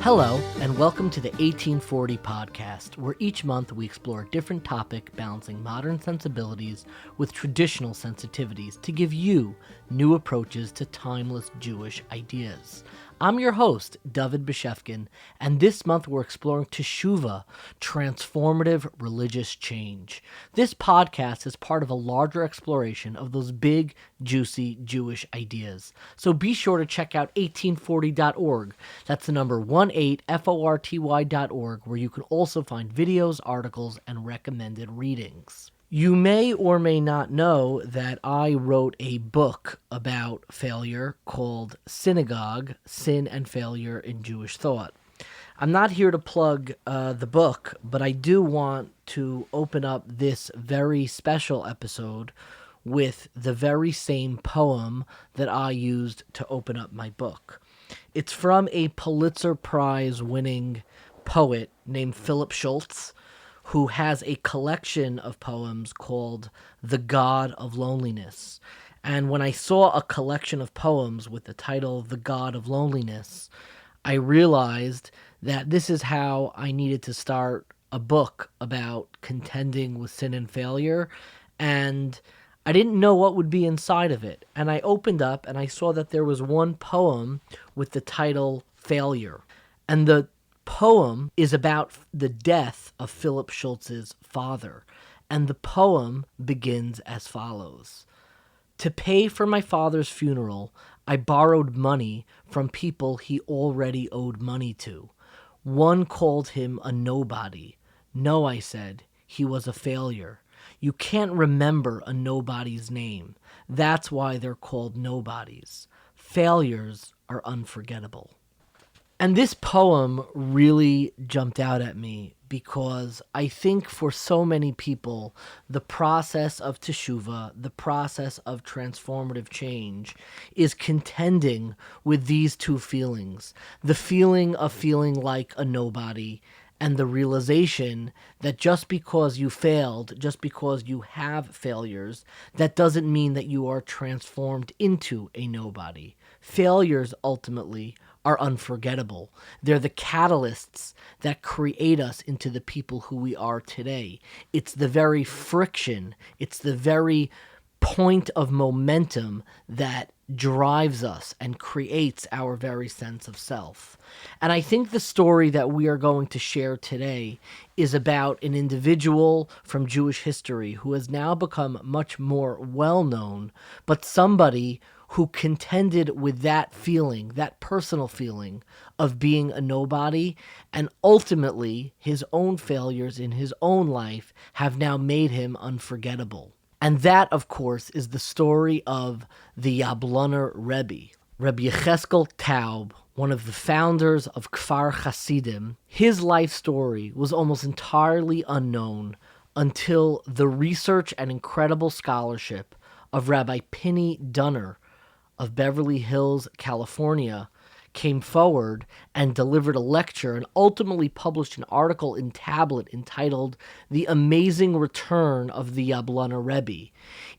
Hello, and welcome to the 1840 podcast, where each month we explore a different topic balancing modern sensibilities with traditional sensitivities to give you new approaches to timeless Jewish ideas. I'm your host, David Beshefkin, and this month we're exploring Teshuva, transformative religious change. This podcast is part of a larger exploration of those big, juicy Jewish ideas. So be sure to check out 1840.org. That's the number 18forty.org, where you can also find videos, articles, and recommended readings. You may or may not know that I wrote a book about failure called Synagogue, Sin and Failure in Jewish Thought. I'm not here to plug the book, but I do want to open up this very special episode with the very same poem that I used to open up my book. It's from a Pulitzer Prize-winning poet named Philip Schultz, who has a collection of poems called The God of Loneliness. And when I saw a collection of poems with the title The God of Loneliness, I realized that this is how I needed to start a book about contending with sin and failure, and I didn't know what would be inside of it. And I opened up and I saw that there was one poem with the title Failure. And the poem is about the death of Philip Schultz's father, and the poem begins as follows. To pay for my father's funeral, I borrowed money from people he already owed money to. One called him a nobody. No, I said, he was a failure. You can't remember a nobody's name. That's why they're called nobodies. Failures are unforgettable. And this poem really jumped out at me because I think for so many people, the process of Teshuva, the process of transformative change, is contending with these two feelings. The feeling of feeling like a nobody, and the realization that just because you failed, just because you have failures, that doesn't mean that you are transformed into a nobody. Failures ultimately are unforgettable. They're the catalysts that create us into the people who we are today. It's the very friction, it's the very point of momentum that drives us and creates our very sense of self. And I think the story that we are going to share today is about an individual from Jewish history who has now become much more well-known, but somebody who contended with that feeling, that personal feeling of being a nobody, and ultimately his own failures in his own life have now made him unforgettable. And that, of course, is the story of the Yabloner Rebbe. Rabbi Yecheskel Taub, one of the founders of Kfar Chassidim, his life story was almost entirely unknown until the research and incredible scholarship of Rabbi Pini of Beverly Hills, California, came forward and delivered a lecture and ultimately published an article in Tablet entitled The Amazing Return of the Yabloner Rebbe.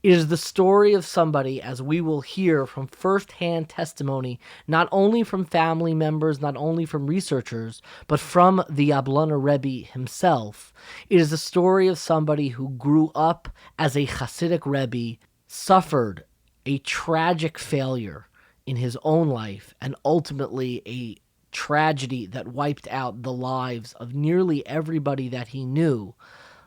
It is the story of somebody, as we will hear from first-hand testimony, not only from family members, not only from researchers, but from the Yabloner Rebbe himself. It is the story of somebody who grew up as a Hasidic Rebbe, suffered a tragic failure in his own life, and ultimately a tragedy that wiped out the lives of nearly everybody that he knew,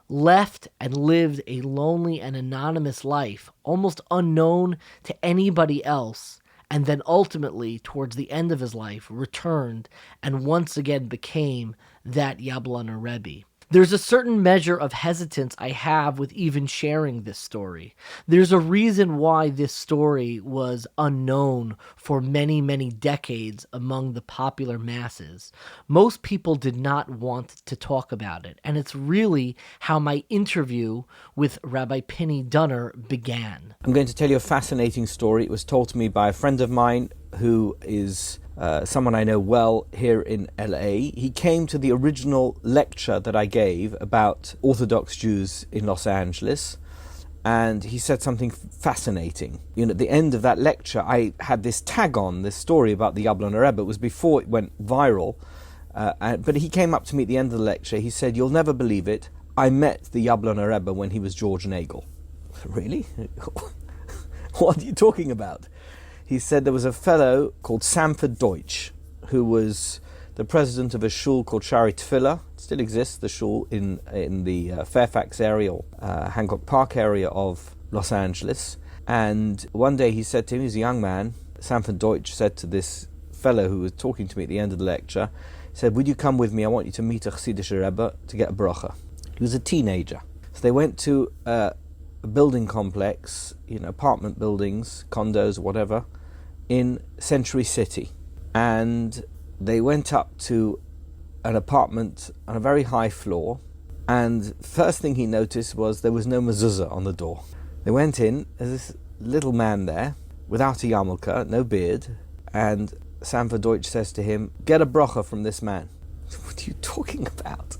left and lived a lonely and anonymous life, almost unknown to anybody else, and then ultimately, towards the end of his life, returned and once again became that Yabloner Rebbe. There's a certain measure of hesitance I have with even sharing this story. There's a reason why this story was unknown for many, many decades among the popular masses. Most people did not want to talk about it, and it's really how my interview with Rabbi Pini began. I'm going to tell you a fascinating story. It was told to me by a friend of mine who is someone I know well here in LA. He came to the original lecture that I gave about Orthodox Jews in Los Angeles, and he said something fascinating. At the end of that lecture, I had this tag on, this story about the Yabloner Rebbe. It was before it went viral, but he came up to me at the end of the lecture. He said, "You'll never believe it, I met the Yabloner Rebbe when he was George Nagel." Really? What are you talking about? He said there was a fellow called Sanford Deutsch, who was the president of a shul called Shari Tefillah. It still exists, the shul in the Fairfax area, or Hancock Park area of Los Angeles. And one day he said to him, he was a young man, Sanford Deutsch said to this fellow who was talking to me at the end of the lecture, he said, "Would you come with me? I want you to meet a chassidishe Rebbe to get a bracha." He was a teenager. So they went to a building complex, apartment buildings, condos, whatever, in Century City. And they went up to an apartment on a very high floor, and first thing he noticed was there was no mezuzah on the door. They went in, there's this little man there, without a yarmulke, no beard, and Sanford Deutsch says to him, "Get a bracha from this man." "What are you talking about?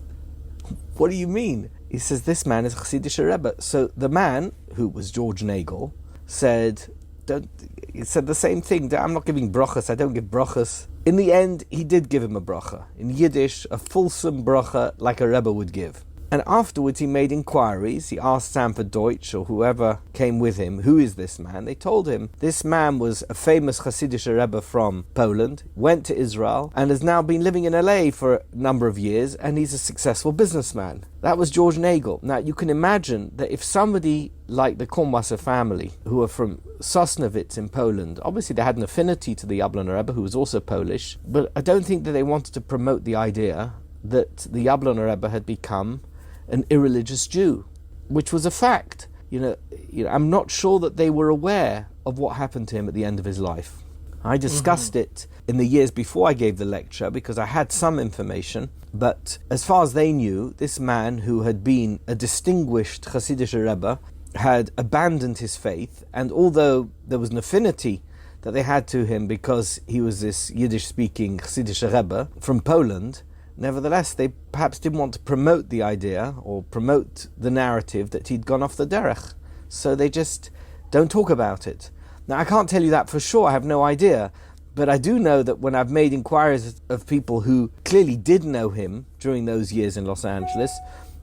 What do you mean?" He says, "This man is chassidishe Rebbe." So the man, who was George Nagel, said the same thing. "I'm not giving brachas, I don't give brachas." In the end, he did give him a bracha. In Yiddish, a fulsome bracha like a Rebbe would give. And afterwards he made inquiries. He asked Sanford Deutsch, or whoever came with him, "Who is this man?" They told him this man was a famous chassidishe Rebbe from Poland, went to Israel, and has now been living in LA for a number of years, and he's a successful businessman. That was George Nagel. Now you can imagine that if somebody like the Kornwasser family, who are from Sosnowiec in Poland, obviously they had an affinity to the Yabloner Rebbe, who was also Polish, but I don't think that they wanted to promote the idea that the Yabloner Rebbe had become an irreligious Jew, which was a fact. I'm not sure that they were aware of what happened to him at the end of his life. I discussed it in the years before I gave the lecture because I had some information, but as far as they knew, this man who had been a distinguished chassidishe Rebbe had abandoned his faith, and although there was an affinity that they had to him because he was this Yiddish-speaking chassidishe Rebbe from Poland, nevertheless, they perhaps didn't want to promote the idea or promote the narrative that he'd gone off the derech. So they just don't talk about it. Now, I can't tell you that for sure, I have no idea. But I do know that when I've made inquiries of people who clearly did know him during those years in Los Angeles,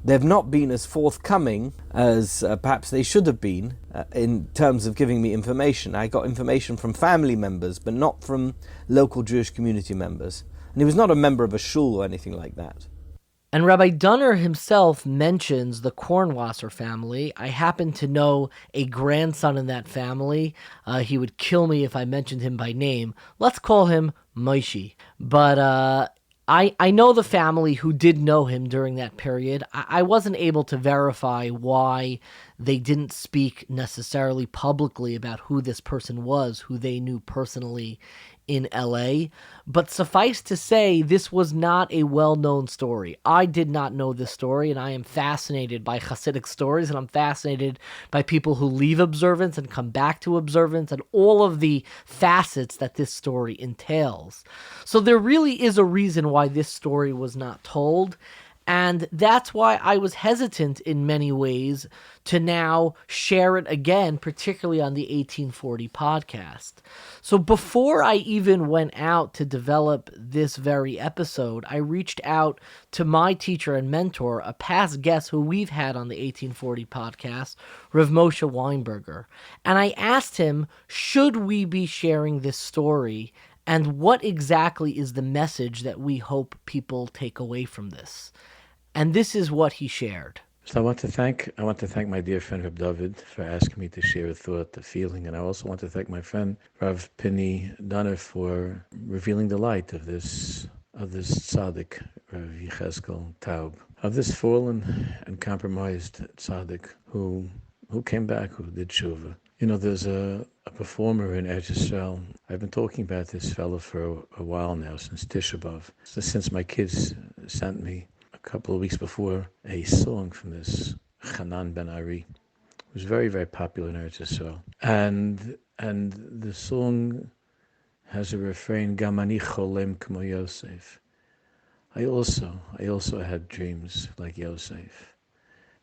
they've not been as forthcoming as perhaps they should have been in terms of giving me information. I got information from family members, but not from local Jewish community members. And he was not a member of a shul or anything like that. And Rabbi Dunner himself mentions the Kornwasser family. I happen to know a grandson in that family. He would kill me if I mentioned him by name. Let's call him Moshe. But I know the family who did know him during that period. I wasn't able to verify why they didn't speak necessarily publicly about who this person was, who they knew personally in LA, but suffice to say, this was not a well-known story. I did not know this story, and I am fascinated by Hasidic stories, and I'm fascinated by people who leave observance and come back to observance, and all of the facets that this story entails. So there really is a reason why this story was not told, and that's why I was hesitant in many ways to now share it again, particularly on the 1840 podcast. So before I even went out to develop this very episode, I reached out to my teacher and mentor, a past guest who we've had on the 1840 podcast, Rav Moshe Weinberger. And I asked him, should we be sharing this story? And what exactly is the message that we hope people take away from this? And this is what he shared. So I want to thank my dear friend Reb David for asking me to share a thought, a feeling, and I also want to thank my friend Rav Pini Donner for revealing the light of this tzaddik, Rav Yechezkel Taub, of this fallen and compromised tzaddik who came back, who did Teshuva. There's a performer in Eretz Yisrael. I've been talking about this fellow for a while now, since Tisha B'Av, since my kids sent me a couple of weeks before a song from this Hanan Ben Ari. It was very, very popular in Eretz Yisrael. And the song has a refrain, Gam ani cholem k'mo Yosef. I also had dreams like Yosef.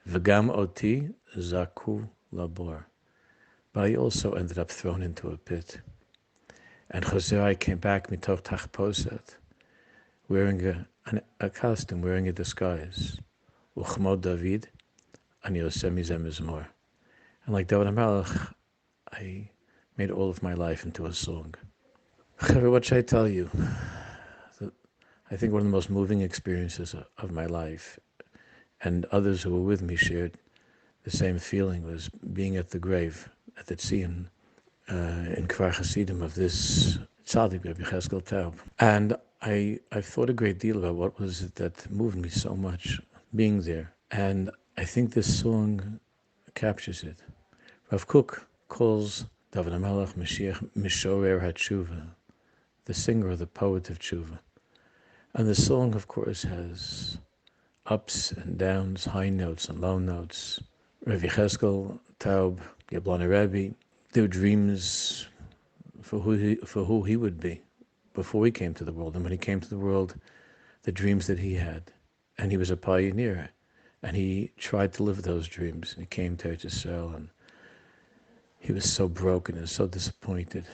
V'gam oti zaku labor. But I also ended up thrown into a pit. And Chazai came back mitoch tachposet, wearing a costume, wearing a disguise. Uchmod David, and Yosemi Zemizmor. And like David HaMelech, I made all of my life into a song. What should I tell you? I think one of the most moving experiences of my life, and others who were with me shared the same feeling, was being at the grave, at the Tzion, in Kfar Chassidim of this tzaddik, Rabbi Taub. And I've thought a great deal about what was it that moved me so much being there. And I think this song captures it. Rav Kook calls David HaMelech Mashiach Mishorer HaTshuva, the singer, the poet of Tshuva. And the song, of course, has ups and downs, high notes and low notes. Rabbi Taub, Yabloner Rebbe, their dreams for who he would be before he came to the world. And when he came to the world, the dreams that he had. And he was a pioneer. And he tried to live those dreams. And he came to Israel, and he was so broken and so disappointed.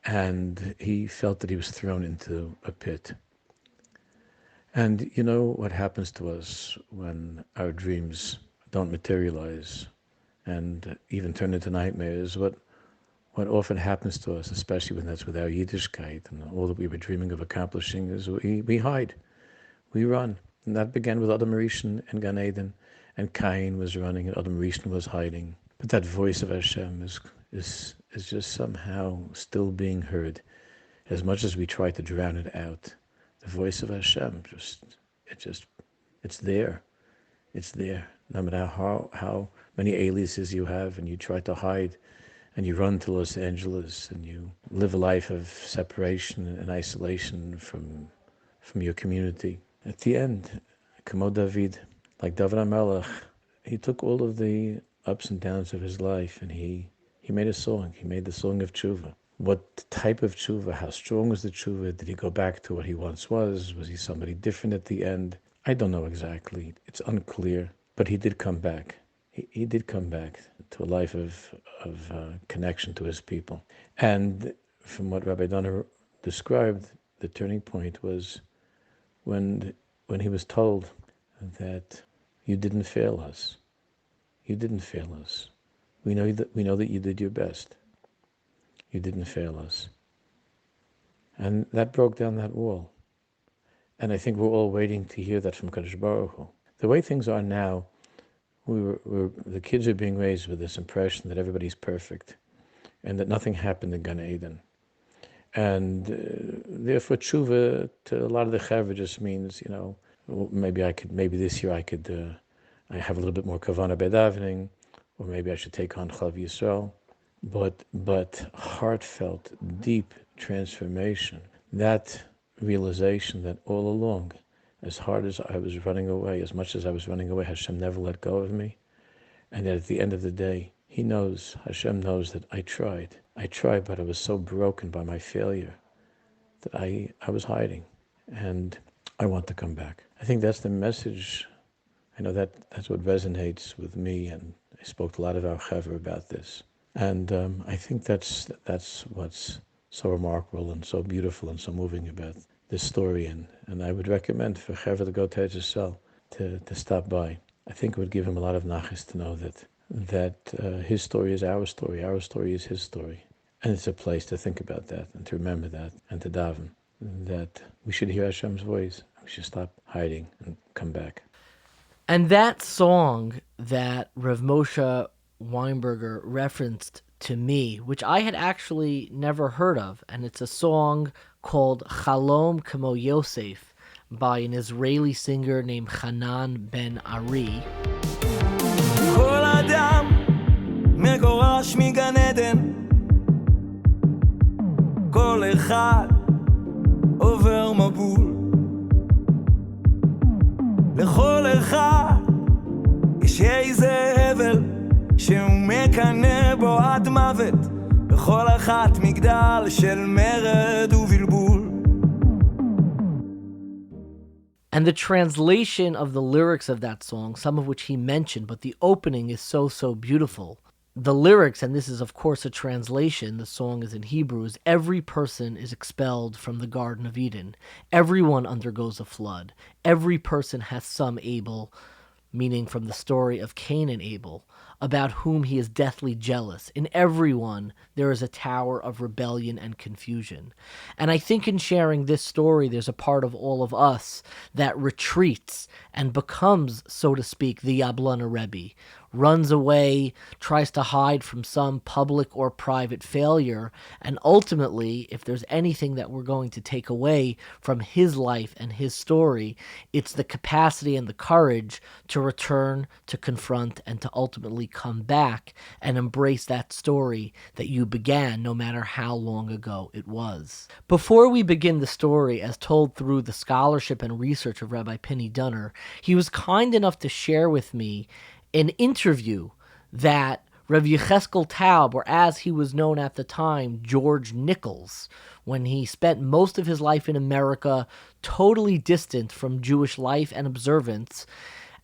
And he felt that he was thrown into a pit. And you know what happens to us when our dreams don't materialize and even turn into nightmares? What often happens to us, especially when that's with our Yiddishkeit and all that we were dreaming of accomplishing, is we hide, we run. And that began with Adam Rishon and Gan Eden, and Cain was running and Adam Rishon was hiding. But that voice of Hashem is just somehow still being heard. As much as we try to drown it out, the voice of Hashem, it's there. It's there. No matter how many aliases you have, and you try to hide, and you run to Los Angeles, and you live a life of separation and isolation from your community. At the end, Kamo David, like David HaMelech, he took all of the ups and downs of his life, and he made a song. He made the song of Tshuva. What type of Tshuva? How strong was the Tshuva? Did he go back to what he once was? Was he somebody different at the end? I don't know exactly. It's unclear. But he did come back. He did come back to a life of connection to his people. And from what Rabbi Donner described, the turning point was when he was told that you didn't fail us. You didn't fail us. We know that you did your best. You didn't fail us. And that broke down that wall. And I think we're all waiting to hear that from Kadosh Baruch Hu. The way things are now, the kids are being raised with this impression that everybody's perfect and that nothing happened in Gan Eden. And therefore tshuva to a lot of the chaver just means, maybe this year I have a little bit more kavanah bedavening, or maybe I should take on Chav Yisrael. But heartfelt, deep transformation, that realization that all along, as hard as I was running away, as much as I was running away, Hashem never let go of me. And that at the end of the day, Hashem knows that I tried, but I was so broken by my failure that I was hiding. And I want to come back. I think that's the message. I know that's what resonates with me, and I spoke to a lot of our chaver about this. And I think that's what's so remarkable and so beautiful and so moving about this story. And I would recommend for chaver to go to Israel to stop by. I think it would give him a lot of nachas to know that his story is our story is his story. And it's a place to think about that and to remember that and to daven that we should hear Hashem's voice. We should stop hiding and come back. And that song that Rav Moshe Weinberger referenced to me, which I had actually never heard of, and it's a song called Chalom Kamo Yosef by an Israeli singer named Hanan Ben Ari. כל אדם מגורש מגן עדן, כל אחד עובר מבול, לכל אחד יש איזה הבל שהוא מקנא בו עד מוות, בכל אחת מגדל של מרד ובלבול. And the translation of the lyrics of that song, some of which he mentioned, but the opening is so, so beautiful. The lyrics, and this is of course a translation, the song is in Hebrew, is every person is expelled from the Garden of Eden. Everyone undergoes a flood. Every person has some Abel, meaning from the story of Cain and Abel, about whom he is deathly jealous. In everyone, there is a tower of rebellion and confusion. And I think in sharing this story, there's a part of all of us that retreats and becomes, so to speak, the Yabloner Rebbe, runs away, tries to hide from some public or private failure, and ultimately, if there's anything that we're going to take away from his life and his story, it's the capacity and the courage to return, to confront, and to ultimately come back and embrace that story that you began, no matter how long ago it was. Before we begin the story, as told through the scholarship and research of Rabbi Pini Dunner, he was kind enough to share with me an interview that Rav Yecheskel Taub, or as he was known at the time, George Nichols, when he spent most of his life in America, totally distant from Jewish life and observance.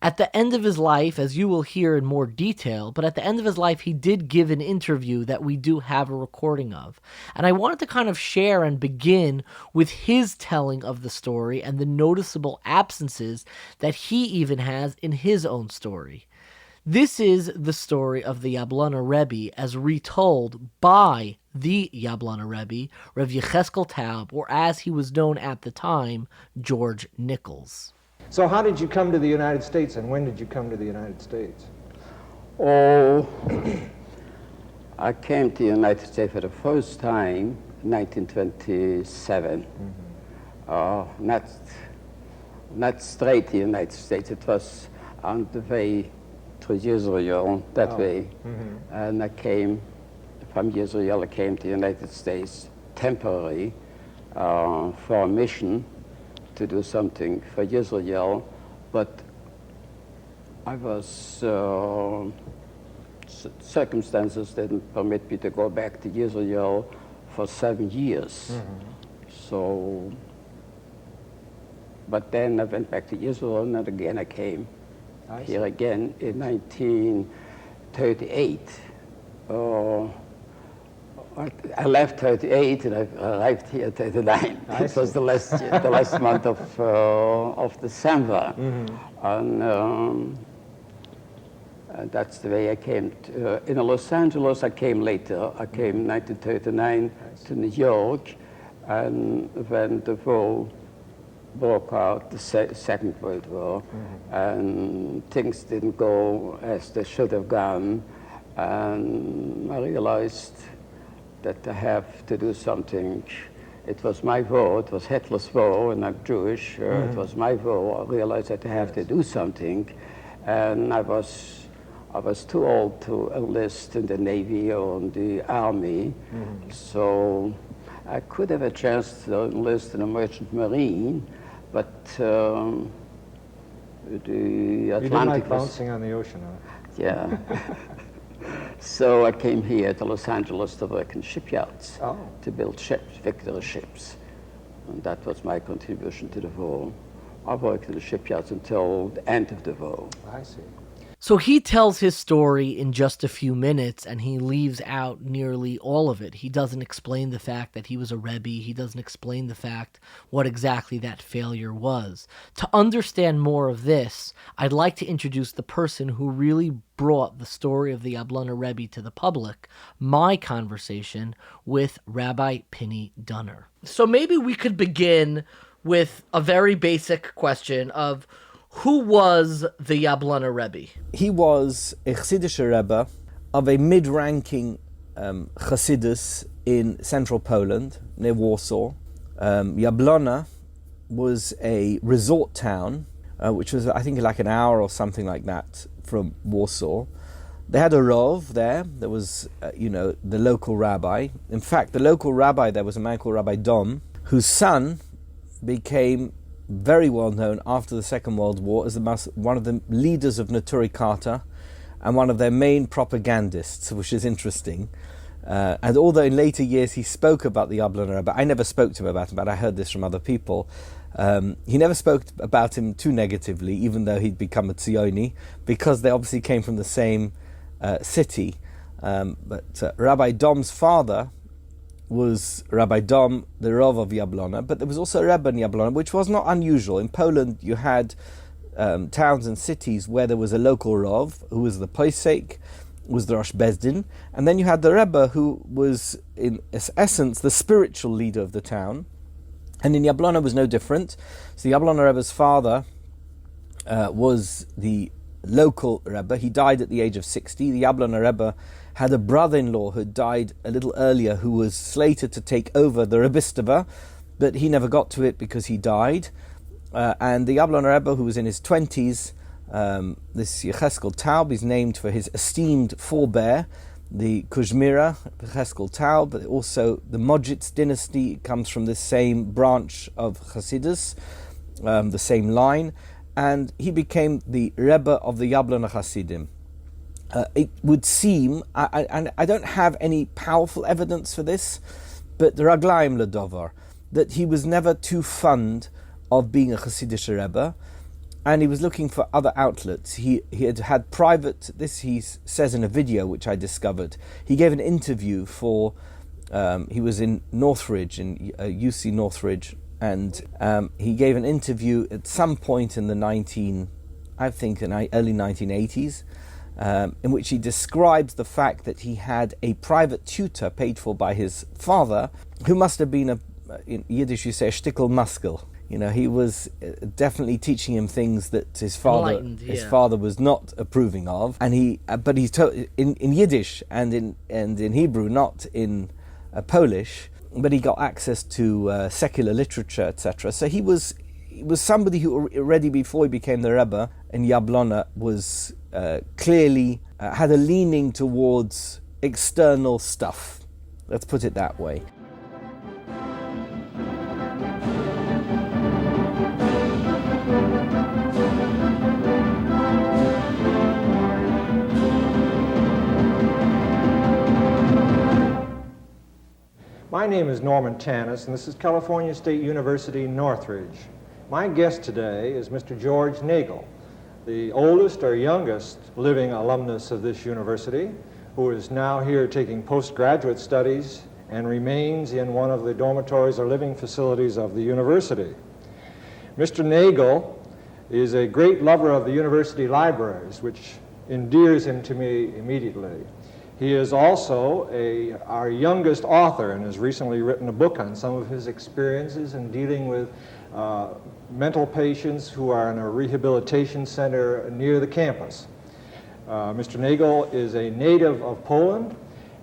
At the end of his life, as you will hear in more detail, but at the end of his life, he did give an interview that we do have a recording of. And I wanted to kind of share and begin with his telling of the story and the noticeable absences that he even has in his own story. This is the story of the Yabloner Rebbe as retold by the Yabloner Rebbe, Rav Yecheskel Taub, or as he was known at the time, George Nichols. So how did you come to the United States, and when did you come to the United States? Oh, I came to the United States for the first time in 1927. Not straight to the United States. It was on the way to Israel, that way. And I came from Israel, I came to the United States temporarily for a mission to do something for Israel, but I was, circumstances didn't permit me to go back to Israel for 7 years. So, but then I went back to Israel, and again I came here again in 1938. I left 38 and I arrived here 39. It was the last month of December. And that's the way I came. In Los Angeles, I came later. I came in 1939 to New York, and when the war broke out, the Second World War, and things didn't go as they should have gone, and I realized that I have to do something. It was my war, it was Hitler's war, and not Jewish. It was my war. I realized that I have to do something, and I was too old to enlist in the Navy or in the Army, so I could have a chance to enlist in a merchant marine, but the Atlantic You didn't like bouncing on the ocean, huh? Yeah. So I came here to Los Angeles to work in shipyards, to build ships, victory ships. And that was my contribution to the war. I worked in the shipyards until the end of the war. I see. So he tells his story in just a few minutes, and he leaves out nearly all of it. He doesn't explain the fact that he was a Rebbe. He doesn't explain the fact what exactly that failure was. To understand more of this, I'd like to introduce the person who really brought the story of the Yabloner Rebbe to the public, my conversation with Rabbi Pini Dunner. So maybe we could begin with a very basic question of, who was the Yabloner Rebbe? He was a chassidishe Rebbe of a mid-ranking chassidus in central Poland, near Warsaw. Yabloner was a resort town, which was, I think, like an hour or something like that from Warsaw. They had a rov there. There was, the local rabbi. In fact, the local rabbi there was a man called Rabbi Dom, whose son became very well known after the Second World War as one of the leaders of Naturi Karta and one of their main propagandists, which is interesting. And although in later years he spoke about the Yabloner Rebbe, I never spoke to him about it, but I heard this from other people. He never spoke about him too negatively, even though he'd become a Tzioni, because they obviously came from the same city. But Rabbi Dom's father was Rabbi Dom, the Rav of Yabloner, but there was also a Rebbe in Yabloner, which was not unusual. In Poland, you had towns and cities where there was a local Rav, who was the Posek, was the Rosh Bezdin, and then you had the Rebbe, who was, in essence, the spiritual leader of the town. And in Yabloner was no different. So Yabloner Rebbe's father was the local Rebbe. He died at the age of 60. The Yabloner Rebbe had a brother-in-law who died a little earlier, who was slated to take over the Rebbistava, but he never got to it because he died. And the Yabloner Rebbe, who was in his 20s, this Yecheskel Taub is named for his esteemed forebear, the Kuzmira, Yecheskel Taub, but also the Modjitz dynasty comes from the same branch of Chassidus, the same line, and he became the Rebbe of the Yabloner Chassidim. It would seem, and I don't have any powerful evidence for this, but the Raglaim Ledovar, that he was never too fond of being a chassidishe Rebbe, and he was looking for other outlets. He had private, this he says in a video which I discovered, he gave an interview for, he was in Northridge, in UC Northridge, and he gave an interview at some point in the early 1980s, in which he describes the fact that he had a private tutor paid for by his father, who must have been in Yiddish you say a shtickle muskel. You know, he was definitely teaching him things that his father was not approving of, and but he's in Yiddish and in Hebrew, not in Polish. But he got access to secular literature, etc. So he was somebody who already before he became the Rebbe in Yabloner was clearly had a leaning towards external stuff. Let's put it that way. My name is Norman Tanis, and this is California State University, Northridge. My guest today is Mr. George Nagel, the oldest or youngest living alumnus of this university, who is now here taking postgraduate studies and remains in one of the dormitories or living facilities of the university. Mr. Nagel is a great lover of the university libraries, which endears him to me immediately. He is also our youngest author and has recently written a book on some of his experiences in dealing with mental patients who are in a rehabilitation center near the campus. Mr. Nagel is a native of Poland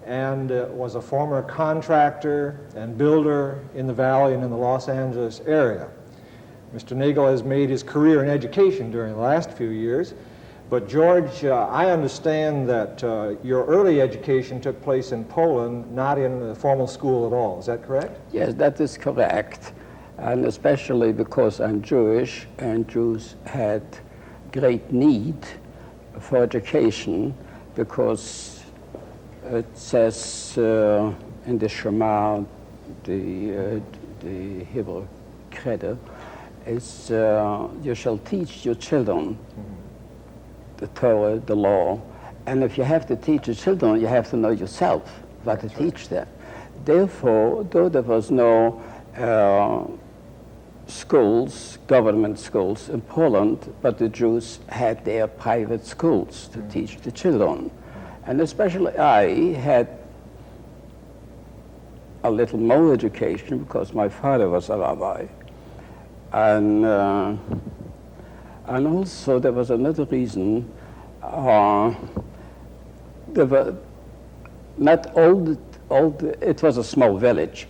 and was a former contractor and builder in the Valley and in the Los Angeles area. Mr. Nagel has made his career in education during the last few years. But George, I understand that your early education took place in Poland, not in a formal school at all. Is that correct? Yes, that is correct. And especially because I'm Jewish, and Jews had great need for education, because it says in the Shema, the Hebrew credo, is you shall teach your children the Torah, the law, and if you have to teach the children, you have to know yourself what to teach them. Therefore, though there was no schools, government schools in Poland, but the Jews had their private schools to teach the children. And especially I had a little more education because my father was a rabbi. And also there was another reason. There were not all it was a small village,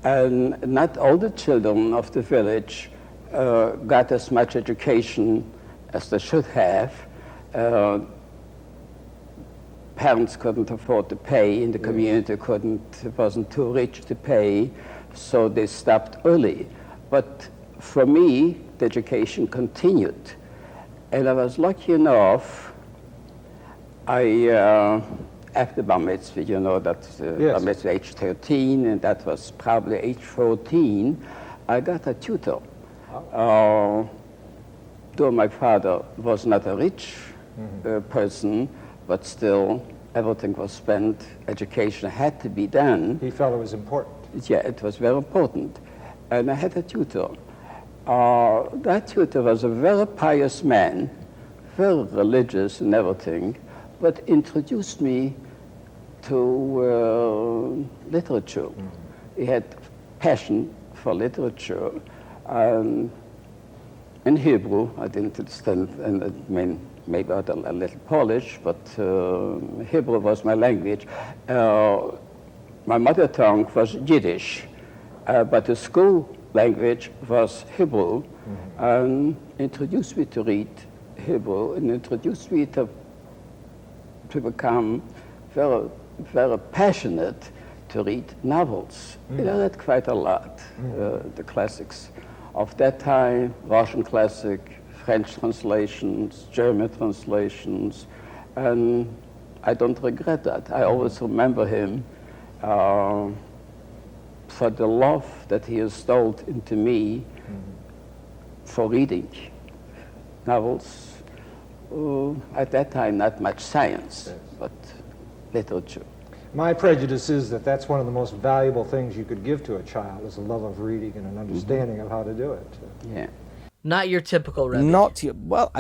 and not all the children of the village got as much education as they should have. Parents couldn't afford to pay, and the community wasn't too rich to pay, so they stopped early. But for me, the education continued. And I was lucky enough, after Bar Mitzvah, you know, that Bar Mitzvah age 13, and that was probably age 14, I got a tutor. Though my father was not a rich person, but still everything was spent, education had to be done. He felt it was important. Yeah, it was very important. And I had a tutor. That tutor was a very pious man, very religious and everything, but introduced me to literature. He had passion for literature. In Hebrew, I didn't understand, and I mean, maybe a little Polish, but Hebrew was my language. My mother tongue was Yiddish, but the school language was Hebrew, and introduced me to read Hebrew, and introduced me to become very, very passionate to read novels. I read quite a lot, the classics of that time, Russian classic, French translations, German translations, and I don't regret that. I always remember him for the love that he installed into me for reading novels. At that time, not much science, but literature. My prejudice is that that's one of the most valuable things you could give to a child, is a love of reading and an understanding of how to do it. Yeah. Not your typical Rebbe.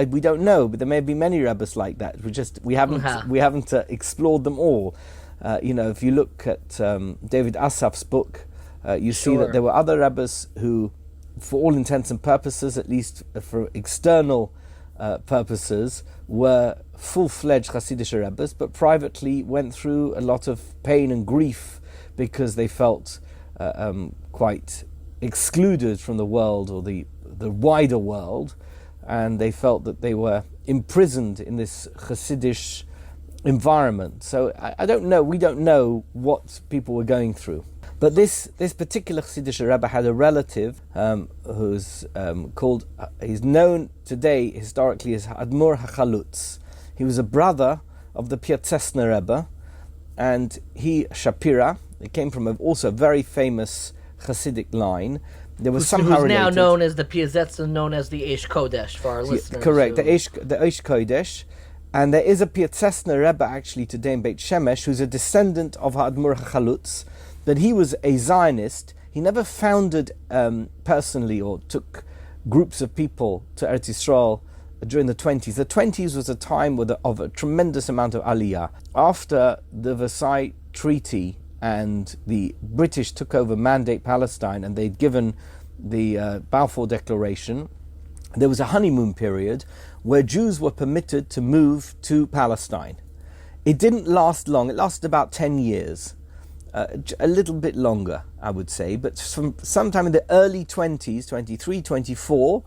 We don't know, but there may be many Rebbes like that. We haven't explored them all. If you look at David Asaf's book, you see that there were other Rebbes who, for all intents and purposes, at least for external purposes, were full-fledged chassidishe Rebbes, but privately went through a lot of pain and grief because they felt quite excluded from the world, or the wider world, and they felt that they were imprisoned in this chassidish environment. So I don't know, we don't know what people were going through. But this particular chassidishe Rebbe had a relative who's called, he's known today historically as Admor HaChalutz. He was a brother of the Piatzesner Rebbe, and he, Shapira, he came from also a very famous Hasidic line. There was somehow who's now related. known as the Piazetzner, known as the Eish Kodesh for our listeners. Correct, the Eish Kodesh. And there is a Piatzesner Rebbe actually today in Beit Shemesh who's a descendant of Admor HaChalutz, but he was a Zionist. He never founded personally or took groups of people to Eretz Yisrael during the 20s. The 20s was a time of a tremendous amount of aliyah. After the Versailles Treaty and the British took over Mandate Palestine and they'd given the Balfour Declaration, there was a honeymoon period where Jews were permitted to move to Palestine. It didn't last long. It lasted about 10 years. A little bit longer, I would say, but from sometime in the early 20s, 23, 24,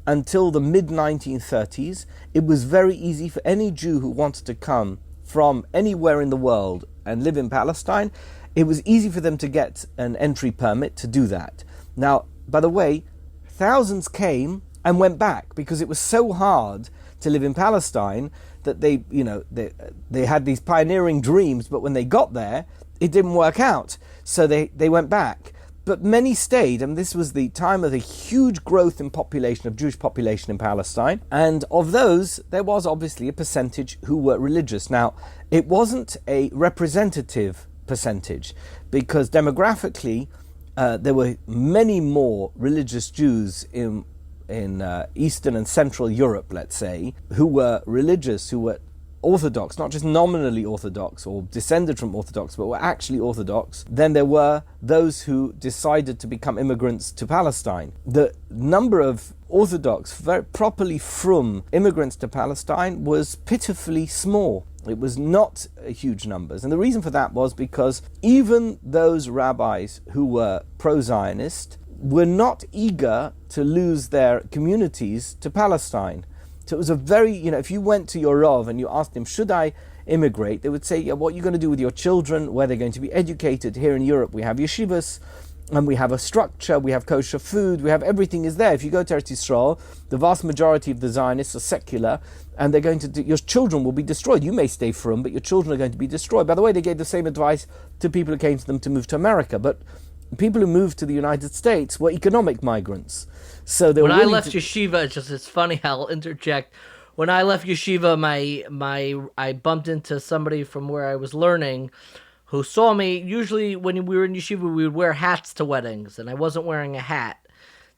until the mid-1930s, it was very easy for any Jew who wanted to come from anywhere in the world and live in Palestine. It was easy for them to get an entry permit to do that. Now, by the way, thousands came and went back because it was so hard to live in Palestine that they had these pioneering dreams, but when they got there, it didn't work out. So they went back. But many stayed, and this was the time of the huge growth in population, of Jewish population in Palestine. And of those, there was obviously a percentage who were religious. Now, it wasn't a representative percentage, because demographically, there were many more religious Jews in Eastern and Central Europe, let's say, who were religious, who were Orthodox, not just nominally Orthodox or descended from Orthodox, but were actually Orthodox. Then there were those who decided to become immigrants to Palestine. The number of Orthodox, very properly from immigrants to Palestine was pitifully small. It was not huge numbers. And the reason for that was because even those rabbis who were pro-Zionist were not eager to lose their communities to Palestine. So it was a very, if you went to your Rav and you asked him, should I immigrate? They would say, yeah, what are you going to do with your children? Where they're going to be educated? Here in Europe, we have yeshivas, and we have a structure, we have kosher food, we have everything is there. If you go to Eretz Yisrael, the vast majority of the Zionists are secular, and they're going to your children will be destroyed. You may stay from, but your children are going to be destroyed. By the way, they gave the same advice to people who came to them to move to America, but people who moved to the United States were economic migrants. So they when were I willing left to... yeshiva, it's funny. I'll interject. When I left yeshiva, I bumped into somebody from where I was learning, who saw me. Usually, when we were in yeshiva, we would wear hats to weddings, and I wasn't wearing a hat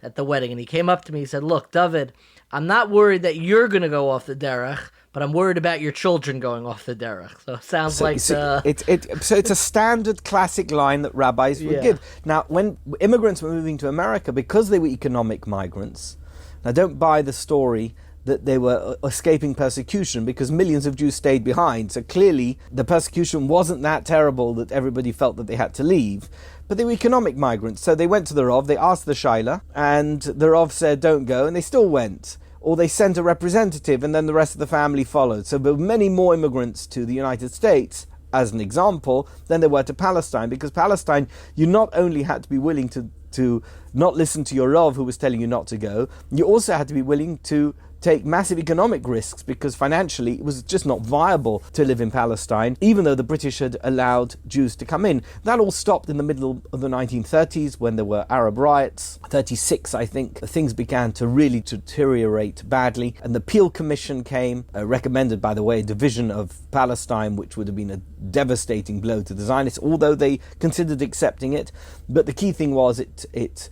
at the wedding. And he came up to me and said, "Look, David, I'm not worried that you're going to go off the derech, but I'm worried about your children going off the derech." So it sounds So it's a standard classic line that rabbis would give. Now, when immigrants were moving to America, because they were economic migrants, now don't buy the story that they were escaping persecution, because millions of Jews stayed behind. So clearly the persecution wasn't that terrible that everybody felt that they had to leave. But they were economic migrants. So they went to the Rav, they asked the Shaila, and the Rav said, don't go, and they still went. Or they sent a representative, and then the rest of the family followed. So there were many more immigrants to the United States, as an example, than there were to Palestine, because Palestine, you not only had to be willing to not listen to your Rav who was telling you not to go, you also had to be willing to take massive economic risks, because financially it was just not viable to live in Palestine, even though the British had allowed Jews to come in. That all stopped in the middle of the 1930s when there were Arab riots. 36, I think, things began to really deteriorate badly, and the Peel Commission came, recommended, by the way, a division of Palestine, which would have been a devastating blow to the Zionists, although they considered accepting it. But the key thing was it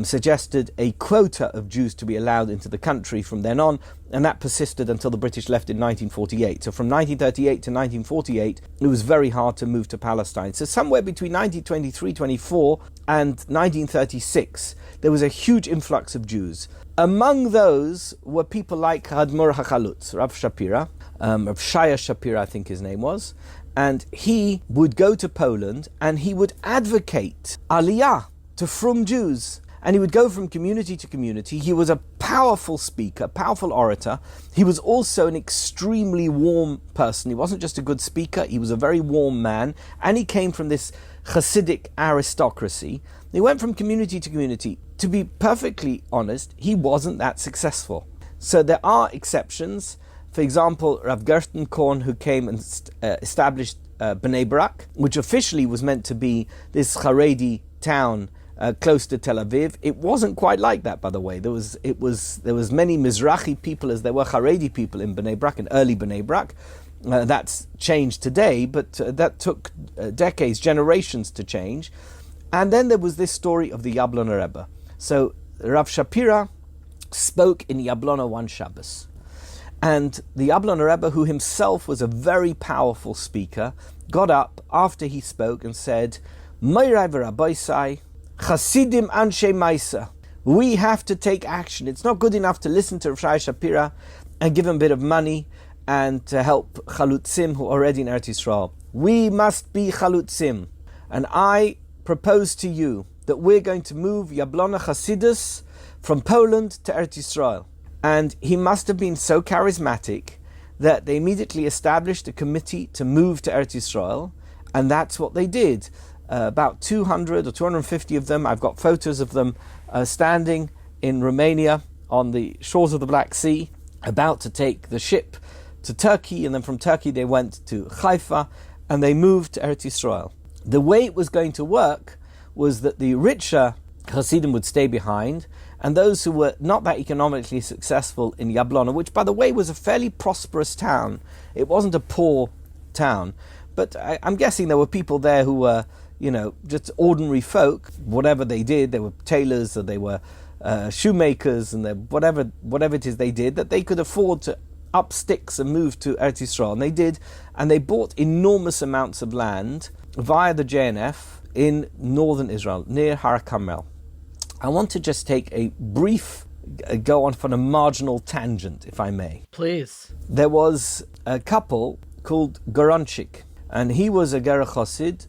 suggested a quota of Jews to be allowed into the country from then on, and that persisted until the British left in 1948. So from 1938 to 1948, it was very hard to move to Palestine. So somewhere between 1923-24 and 1936, there was a huge influx of Jews. Among those were people like Hadmor HaChalutz, Rav Shapira, Rav Shaya Shapira, I think his name was, and he would go to Poland and he would advocate aliyah to frum Jews. And he would go from community to community. He was a powerful speaker, powerful orator. He was also an extremely warm person. He wasn't just a good speaker, he was a very warm man. And he came from this Chassidic aristocracy. He went from community to community. To be perfectly honest, he wasn't that successful. So there are exceptions. For example, Rav Gershon Korn, who came and established Bnei Brak, which officially was meant to be this Haredi town close to Tel Aviv. It wasn't quite like that, by the way. There was many Mizrahi people as there were Haredi people in Bnei Brak, in early Bnei Brak. That's changed today, but that took decades, generations to change. And then there was this story of the Yabloner Rebbe. So Rav Shapira spoke in Yabloner one Shabbos. And the Yabloner Rebbe, who himself was a very powerful speaker, got up after he spoke and said, Moirai v'Rabbaisai, Chassidim anshe Maisa. We have to take action. It's not good enough to listen to Rav Shaya Shapira and give him a bit of money and to help Chalutzim who are already in Eretz Yisrael. We must be Chalutzim. And I propose to you that we're going to move Yabloner Chassidus from Poland to Eretz Yisrael. And he must have been so charismatic that they immediately established a committee to move to Eretz Yisrael, and that's what they did. About 200 or 250 of them, I've got photos of them standing in Romania on the shores of the Black Sea, about to take the ship to Turkey, and then from Turkey they went to Haifa, and they moved to Eretz Yisrael. The way it was going to work was that the richer Chassidim would stay behind, and those who were not that economically successful in Yabloner, which by the way was a fairly prosperous town, it wasn't a poor town, but I'm guessing there were people there who were, just ordinary folk. Whatever they did, they were tailors or they were shoemakers, and whatever it is they did, that they could afford to up sticks and move to Eretz Yisrael. And they did, and they bought enormous amounts of land via the JNF in northern Israel, near Har Carmel. I want to just take a brief go on a marginal tangent, if I may. Please. There was a couple called Goronchik, and he was a Ger Chassid,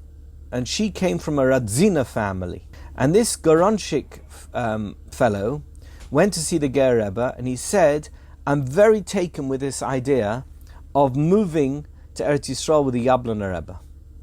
and she came from a Radzina family. And this Goronchik fellow went to see the Ger Rebbe, and he said, I'm very taken with this idea of moving to Eretz Yisrael with the Yabloner Rebbe.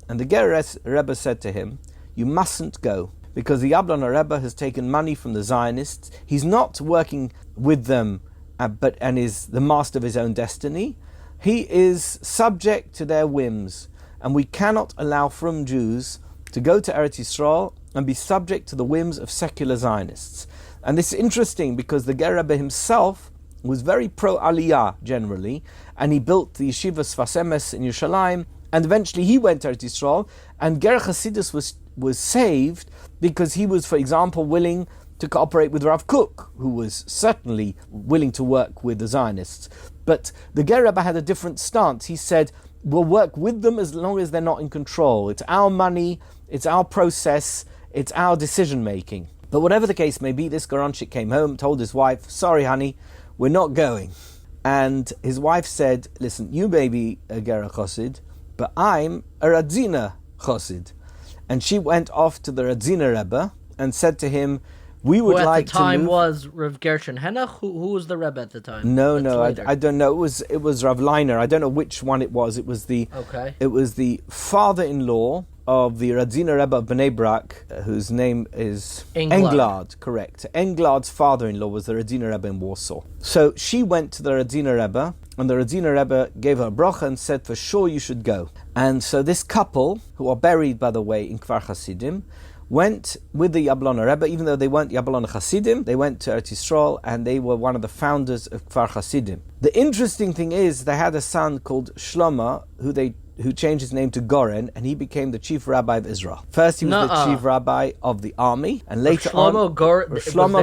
And the Ger Rebbe said to him, you mustn't go, because the Yabloner Rebbe has taken money from the Zionists. He's not working with them, and is the master of his own destiny. He is subject to their whims, and we cannot allow frum Jews to go to Eretz Yisrael and be subject to the whims of secular Zionists. And this is interesting because the Ger Rebbe himself was very pro-Aliyah generally, and he built the Yeshiva Sfas Emes in Yerushalayim, and eventually he went to Eretz Yisrael, and Ger Chassidus was saved because he was, for example, willing to cooperate with Rav Kook, who was certainly willing to work with the Zionists. But the Ger Rebbe had a different stance. He said, we'll work with them as long as they're not in control. It's our money, it's our process, it's our decision-making. But whatever the case may be, this Goronchik came home, told his wife, sorry, honey, we're not going. And his wife said, listen, you may be a Ger Chassid, but I'm a Radzina Chassid. And she went off to the Radzina Rebbe and said to him, we would like to. At the time move. was Rav Gershon Henach. Who was the Rebbe at the time? No, I don't know. It was Rav Leiner. I don't know which one it was. It was the father-in-law of the Radzina Rebbe of Bnei Brak, whose name is Englard. Correct. Englard's father-in-law was the Radzina Rebbe in Warsaw. So she went to the Radzina Rebbe, and the Radzina Rebbe gave her a bracha and said, for sure you should go. And so this couple, who are buried, by the way, in Kfar Chassidim, went with the Yabloner Rebbe, even though they weren't Yabloner Chassidim, they went to Eretz Yisrael, and they were one of the founders of Kfar Chassidim. The interesting thing is, they had a son called Shlomo, who changed his name to Goren, and he became the chief rabbi of Israel. First, he was the chief rabbi of the army, and later on, Rav Shlomo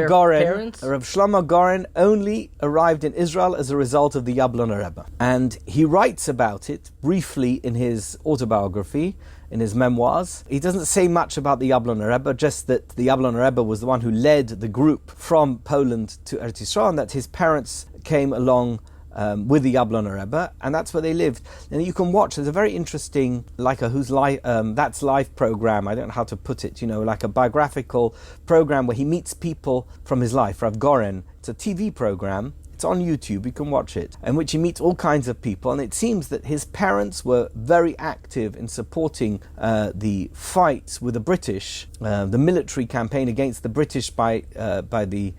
Goren only arrived in Israel as a result of the Yabloner Rebbe. And he writes about it briefly in his autobiography, in his memoirs. He doesn't say much about the Yabloner Rebbe, just that the Yabloner Rebbe was the one who led the group from Poland to Eretz Yisrael, and that his parents came along with the Yabloner Rebbe, and that's where they lived. And you can watch, there's a very interesting, like a Who's Life, That's Life program, I don't know how to put it, like a biographical program where he meets people from his life. Rav Goren, it's a TV program, it's on YouTube, you can watch it, in which he meets all kinds of people, and it seems that his parents were very active in supporting the fight with the British, the military campaign against the British by the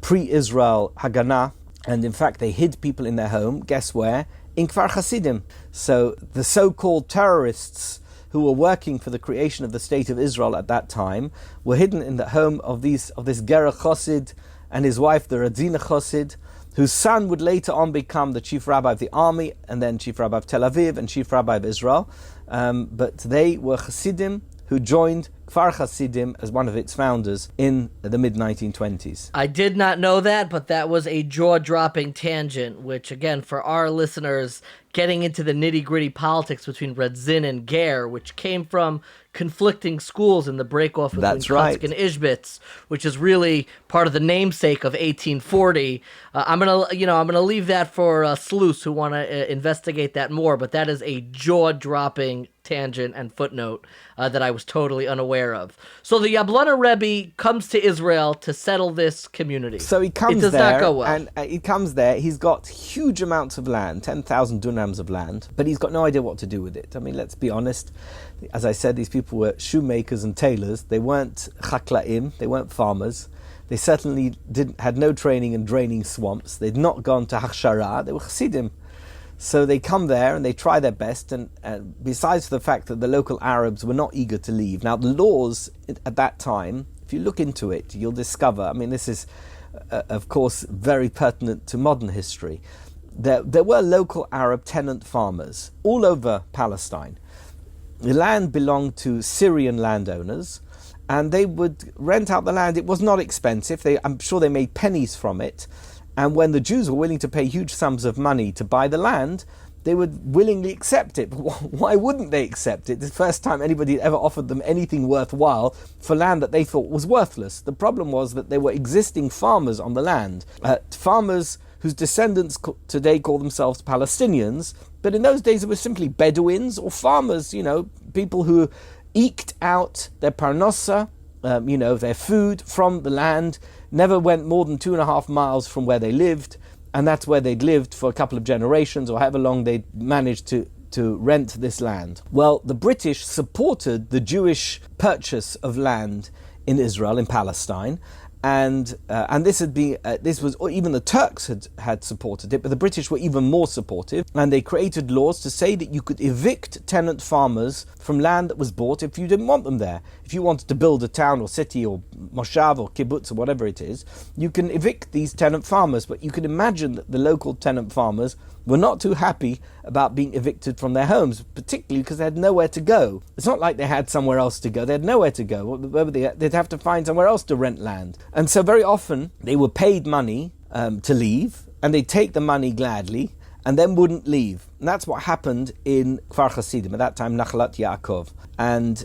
pre-Israel Haganah. And in fact, they hid people in their home. Guess where? In Kfar Chassidim. So the so-called terrorists who were working for the creation of the State of Israel at that time were hidden in the home of this Ger Chassid and his wife, the Radzina Chassid, whose son would later on become the chief rabbi of the army, and then chief rabbi of Tel Aviv and chief rabbi of Israel. But they were Chassidim who joined Kfar Chassidim as one of its founders in the mid-1920s. I did not know that, but that was a jaw-dropping tangent, which, again, for our listeners, getting into the nitty-gritty politics between Radzin and Ger, which came from conflicting schools in the break-off between Kutsk and Ishbitz, which is really part of the namesake of 1840. I'm gonna leave that for sleuths who want to investigate that more, but that is a jaw-dropping tangent and footnote that I was totally unaware of. So the Yabloner Rebbe comes to Israel to settle this community. So he comes there. It does not go well. And he comes there. He's got huge amounts of land, 10,000 dunams of land, but he's got no idea what to do with it. I mean, let's be honest. As I said, these people were shoemakers and tailors. They weren't chaklaim. They weren't farmers. They certainly had no training in draining swamps. They'd not gone to Hachshara. They were chassidim. So they come there and they try their best, and besides the fact that the local Arabs were not eager to leave. Now, the laws at that time, if you look into it, you'll discover, I mean, this is, of course, very pertinent to modern history. There were local Arab tenant farmers all over Palestine. The land belonged to Syrian landowners, and they would rent out the land. It was not expensive. I'm sure they made pennies from it. And when the Jews were willing to pay huge sums of money to buy the land, they would willingly accept it. Why wouldn't they accept it? The first time anybody had ever offered them anything worthwhile for land that they thought was worthless. The problem was that there were existing farmers on the land, farmers whose descendants today call themselves Palestinians, but in those days it was simply Bedouins or farmers, people who eked out their parnassa, their food from the land, never went more than 2.5 miles from where they lived, and that's where they'd lived for a couple of generations or however long they'd managed to rent this land. Well, the British supported the Jewish purchase of land in Israel, in Palestine, And this was even the Turks had supported it, but the British were even more supportive, and they created laws to say that you could evict tenant farmers from land that was bought if you didn't want them there. If you wanted to build a town or city or moshav or kibbutz or whatever it is, you can evict these tenant farmers. But you can imagine that the local tenant farmers were not too happy about being evicted from their homes, particularly because they had nowhere to go. It's not like they had somewhere else to go. They had nowhere to go. They'd have to find somewhere else to rent land. And so very often they were paid money to leave, and they'd take the money gladly and then wouldn't leave. And that's what happened in Kfar Chassidim, at that time Nachalat Yaakov. And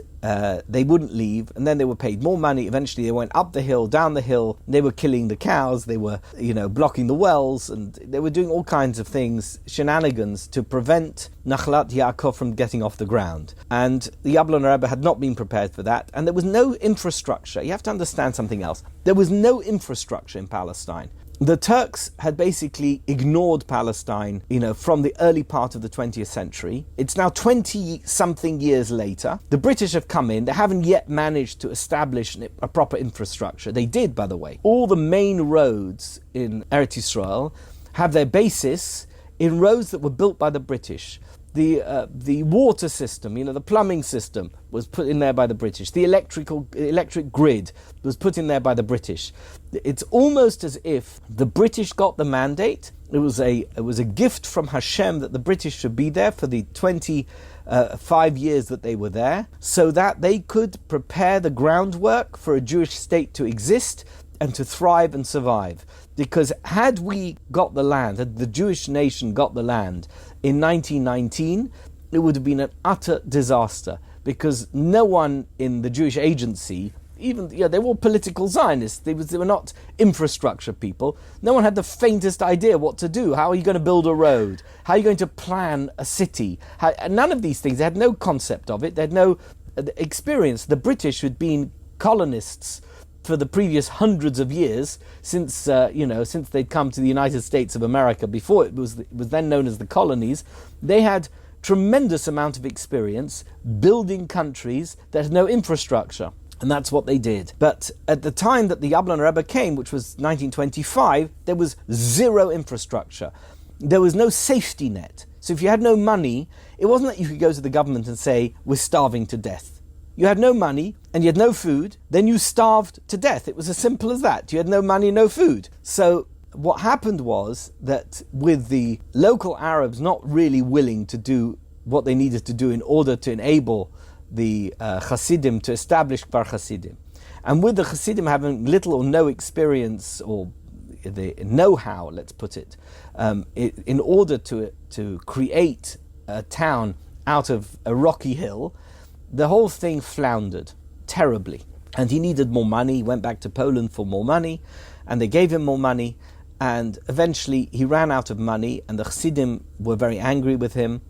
they wouldn't leave, and then they were paid more money. Eventually they went up the hill, down the hill. They were killing the cows, they were blocking the wells, and they were doing all kinds of things, shenanigans, to prevent Nachalat Yaakov from getting off the ground. And the Yabloner Rebbe had not been prepared for that, and there was no infrastructure. You have to understand something else. There was no infrastructure in Palestine. The Turks had basically ignored Palestine, from the early part of the 20th century. It's now 20-something years later. The British have come in. They haven't yet managed to establish a proper infrastructure. They did, by the way. All the main roads in Eretz Yisrael have their basis in roads that were built by the British. The water system, the plumbing system was put in there by the British. The electric grid was put in there by the British. It's almost as if the British got the mandate. It was a gift from Hashem that the British should be there for the 25 years that they were there, so that they could prepare the groundwork for a Jewish state to exist and to thrive and survive. Because had we got the land, had the Jewish nation got the land in 1919, it would have been an utter disaster, because no one in the Jewish agency, even they were all political Zionists, they were not infrastructure people. No one had the faintest idea what to do. How are you going to build a road? How are you going to plan a city? None of these things. They had no concept of it. They had no experience. The British had been colonists for the previous hundreds of years, since they'd come to the United States of America. Before it was then known as the colonies, they had tremendous amount of experience building countries that had no infrastructure, and that's what they did. But at the time that the Yabloner Rebbe came, which was 1925, there was zero infrastructure. There was no safety net. So if you had no money, it wasn't that you could go to the government and say, we're starving to death. You had no money and you had no food, then you starved to death. It was as simple as that. You had no money, no food. So what happened was that with the local Arabs not really willing to do what they needed to do in order to enable the Chassidim to establish Kfar Chassidim, and with the Chassidim having little or no experience or the know-how, let's put it, in order to create a town out of a rocky hill, the whole thing floundered terribly. And he needed more money. He went back to Poland for more money, and they gave him more money. And eventually he ran out of money, and the Chassidim were very angry with him.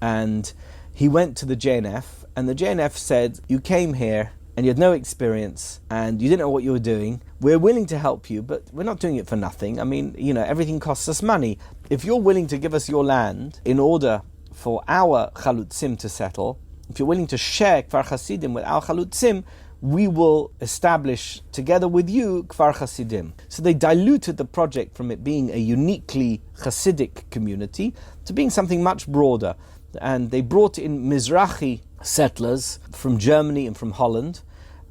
And he went to the JNF, and the JNF said, you came here and you had no experience and you didn't know what you were doing. We're willing to help you, but we're not doing it for nothing. I mean, everything costs us money. If you're willing to give us your land in order for our chalutzim to settle, if you're willing to share Kfar Chassidim with our chalutzim, we will establish together with you Kfar Chassidim. So they diluted the project from it being a uniquely Chassidic community to being something much broader. And they brought in Mizrahi settlers from Germany and from Holland.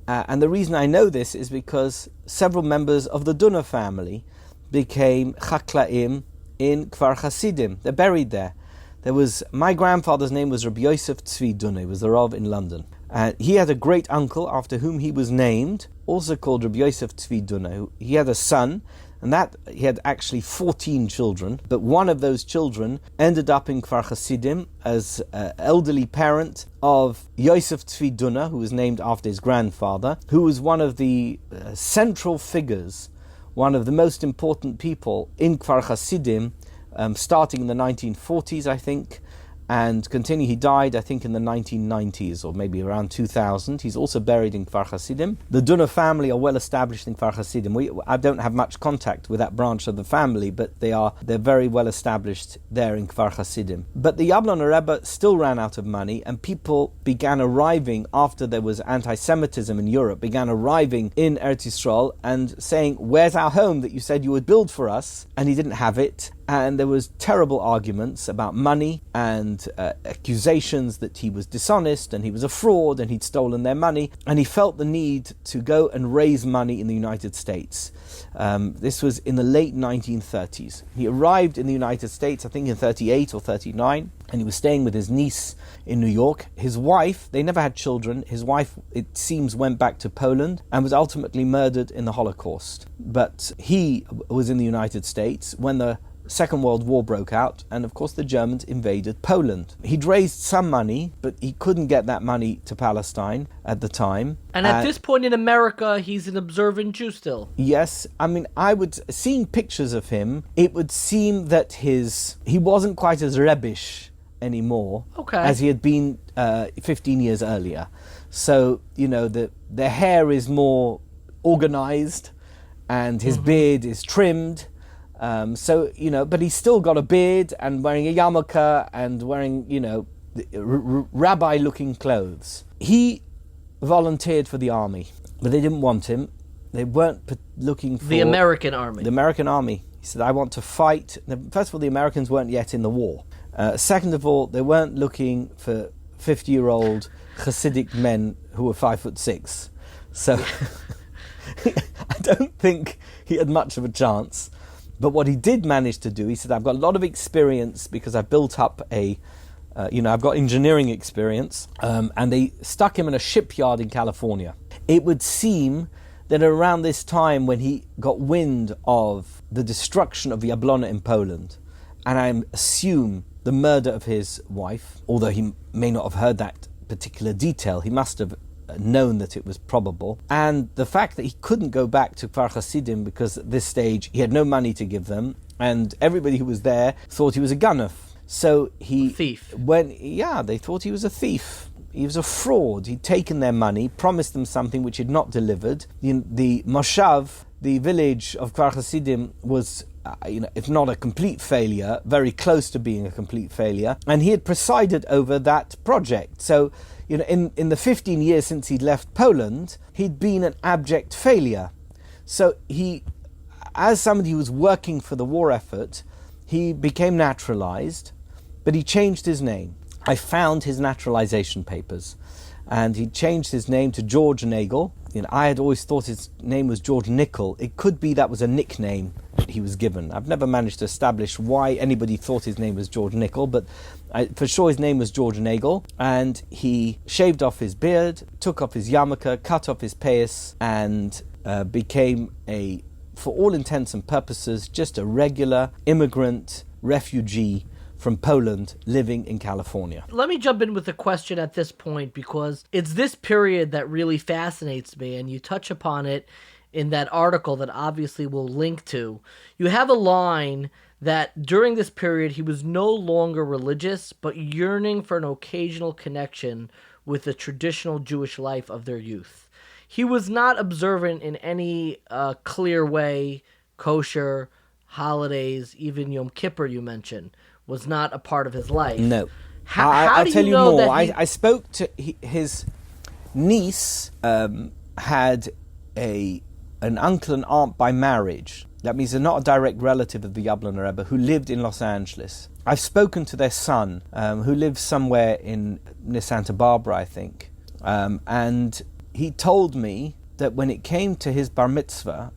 And the reason I know this is because several members of the Dunner family became chaklaim in Kfar Chassidim. They're buried there. My grandfather's name was Rabbi Yosef Tzvi Dunner. He was the Rav in London. He had a great uncle after whom he was named, also called Rabbi Yosef Tzvi Dunner. He had a son, and he had actually 14 children, but one of those children ended up in Kfar Chassidim as an elderly parent of Yosef Tzvi Dunner, who was named after his grandfather, who was one of the central figures, one of the most important people in Kfar Chassidim, starting in the 1940s, I think, and continue. He died, I think, in the 1990s or maybe around 2000. He's also buried in Kfar Chassidim. The Dunner family are well established in Kfar Chassidim. I don't have much contact with that branch of the family, but they're very well established there in Kfar Chassidim. But the Yabloner Rebbe still ran out of money, and people began arriving after there was anti-Semitism in Europe, began arriving in Eretz Yisrael and saying, "Where's our home that you said you would build for us?" And he didn't have it. And there was terrible arguments about money and accusations that he was dishonest and he was a fraud and he'd stolen their money. And he felt the need to go and raise money in the United States. This was in the late 1930s. He arrived in the United States, I think in 38 or 39, and he was staying with his niece in New York. His wife, they never had children. His wife, it seems, went back to Poland and was ultimately murdered in the Holocaust. But he was in the United States when the Second World War broke out, and of course the Germans invaded Poland. He'd raised some money, but he couldn't get that money to Palestine at the time. And at this point in America, he's an observant Jew still. Yes, I mean, seeing pictures of him, it would seem that he wasn't quite as Rebbish anymore as he had been 15 years earlier. So, the hair is more organized, and his beard is trimmed. But he's still got a beard and wearing a yarmulke and wearing, rabbi-looking clothes. He volunteered for the army, but they didn't want him. They weren't looking for... The American army. The American army. He said, I want to fight. First of all, the Americans weren't yet in the war. Second of all, they weren't looking for 50-year-old Hasidic men who were 5'6". So I don't think he had much of a chance. But what he did manage to do, he said, I've got a lot of experience because I've built up I've got engineering experience. And they stuck him in a shipyard in California. It would seem that around this time when he got wind of the destruction of Yabloner in Poland, and I assume the murder of his wife, although he may not have heard that particular detail, he must have known that it was probable, and the fact that he couldn't go back to Kfar Chassidim because at this stage he had no money to give them, and everybody who was there thought he was a ganef. So thief. They thought he was a thief. He was a fraud. He'd taken their money, promised them something which he'd not delivered. The Moshav, the village of Kfar Chassidim, was if not a complete failure, very close to being a complete failure, and he had presided over that project. So in the 15 years since he'd left Poland, he'd been an abject failure. So he, as somebody who was working for the war effort, he became naturalized, but he changed his name. I found his naturalization papers, and he changed his name to George Nagel. I had always thought his name was George Nickel. It could be that was a nickname that he was given. I've never managed to establish why anybody thought his name was George Nickel, but for sure his name was George Nagel. And he shaved off his beard, took off his yarmulke, cut off his payas, and became for all intents and purposes, just a regular immigrant refugee from Poland living in California. Let me jump in with a question at this point, because it's this period that really fascinates me, and you touch upon it in that article that obviously we'll link to. You have a line that during this period he was no longer religious, but yearning for an occasional connection with the traditional Jewish life of their youth. He was not observant in any clear way. Kosher, holidays, even Yom Kippur you mentioned, was not a part of his life. No. How I'll do tell you you know more. that I spoke to his niece, had an uncle and aunt by marriage. That means they're not a direct relative of the Yabloner Rebbe, who lived in Los Angeles. I've spoken to their son, who lives somewhere near Santa Barbara, I think. And he told me that when it came to his bar mitzvah,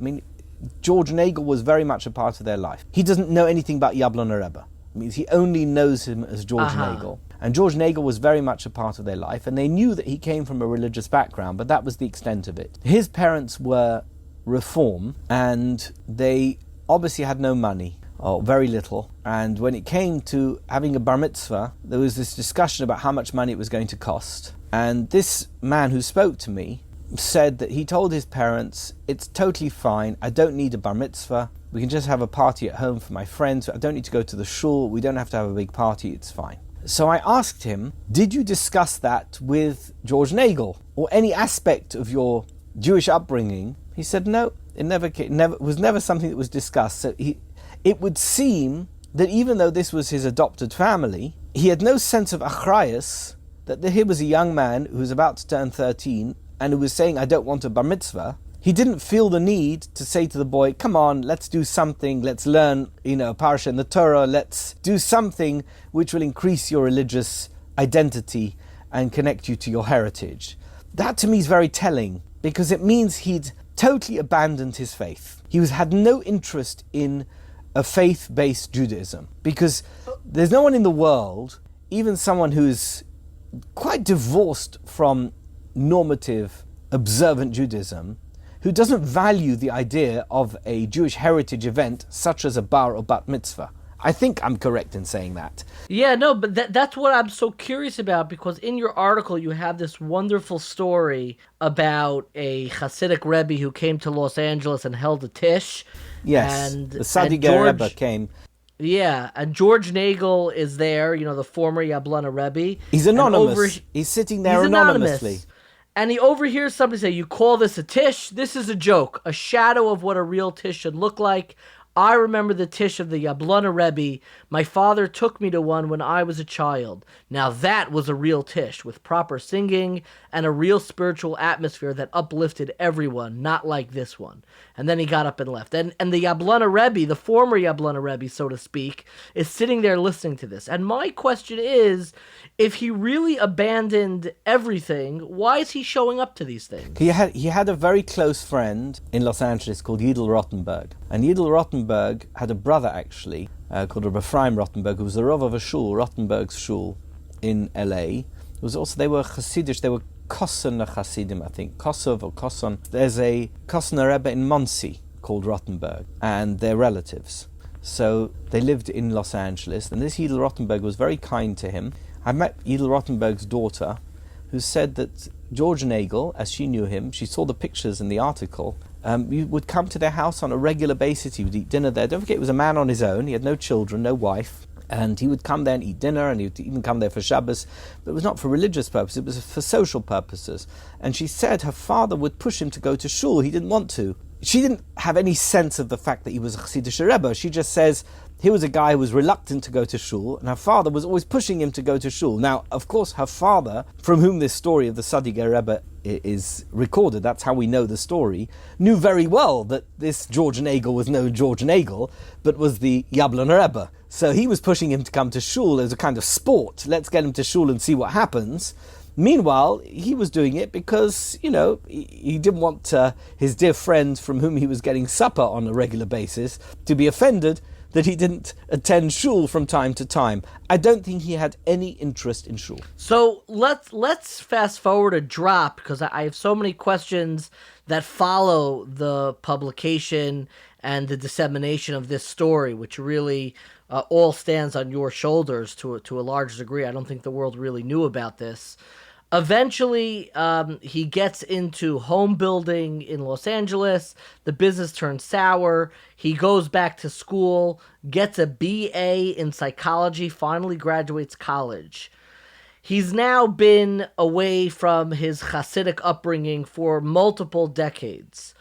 George Nagel was very much a part of their life. He doesn't know anything about Yabloner Rebbe. It means he only knows him as George Nagel. And George Nagel was very much a part of their life, and they knew that he came from a religious background, but that was the extent of it. His parents were Reform, and they obviously had no money, or very little. And when it came to having a bar mitzvah, there was this discussion about how much money it was going to cost. And this man who spoke to me said that he told his parents, it's totally fine, I don't need a bar mitzvah, we can just have a party at home for my friends, I don't need to go to the shul, we don't have to have a big party, it's fine. So I asked him, did you discuss that with George Nagel or any aspect of your Jewish upbringing? He said no, it was never something that was discussed. So it would seem that even though this was his adopted family, he had no sense of achrayus, that here was a young man who was about to turn 13 and who was saying, I don't want a bar mitzvah. He didn't feel the need to say to the boy, come on, let's do something, let's learn, parsha in the Torah, let's do something which will increase your religious identity and connect you to your heritage. That to me is very telling, because it means he'd totally abandoned his faith. He had no interest in a faith-based Judaism, because there's no one in the world, even someone who's quite divorced from normative, observant Judaism, who doesn't value the idea of a Jewish heritage event such as a bar or bat mitzvah. I think I'm correct in saying that. Yeah, no, but that's what I'm so curious about, because in your article you have this wonderful story about a Hasidic Rebbe who came to Los Angeles and held a tish. Yes, and the Sadiger Rebbe came. Yeah, and George Nagel is there, the former Yabloner Rebbe. He's anonymous. He's sitting there anonymously. And he overhears somebody say, you call this a tish? This is a joke, a shadow of what a real tish should look like. I remember the tish of the Yabloner Rebbe. My father took me to one when I was a child. Now that was a real tish, with proper singing and a real spiritual atmosphere that uplifted everyone, not like this one. And then he got up and left. And the Yabloner Rebbe, the former Yabloner Rebbe, so to speak, is sitting there listening to this. And my question is, if he really abandoned everything, why is he showing up to these things? He had a very close friend in Los Angeles called Yidel Rottenberg. And Yidel Rottenberg had a brother, actually, called Rabbi Rottenberg, who was the Rav of a shul, Rottenberg's shul, in L.A. They were chassidishe, they were Kosener Chassidim, I think, Kosov or Koson. There's a Kosener Rebbe in Monsey called Rottenberg, and they're relatives. So they lived in Los Angeles, and this Yidel Rottenberg was very kind to him. I met Yidel Rottenberg's daughter, who said that George Nagel, as she knew him, she saw the pictures in the article, you would come to their house on a regular basis. He would eat dinner there. Don't forget, he was a man on his own. He had no children, no wife. And he would come there and eat dinner, and he would even come there for Shabbos. But it was not for religious purposes, it was for social purposes. And she said her father would push him to go to shul. He didn't want to. She didn't have any sense of the fact that he was a chassidishe Rebbe. She just says, he was a guy who was reluctant to go to shul, and her father was always pushing him to go to shul. Now, of course, her father, from whom this story of the Sadiger Rebbe is recorded, that's how we know the story, knew very well that this George Nagel was no George Nagel, but was the Yabloner Rebbe. So he was pushing him to come to shul as a kind of sport. Let's get him to shul and see what happens. Meanwhile, he was doing it because, he didn't want his dear friend from whom he was getting supper on a regular basis to be offended that he didn't attend shul from time to time. I don't think he had any interest in shul. So let's fast forward a drop, because I have so many questions that follow the publication and the dissemination of this story, which really all stands on your shoulders to a large degree. I don't think the world really knew about this. Eventually, he gets into home building in Los Angeles. The business turns sour. He goes back to school, gets a BA in psychology, finally graduates college. He's now been away from his Hasidic upbringing for multiple decades.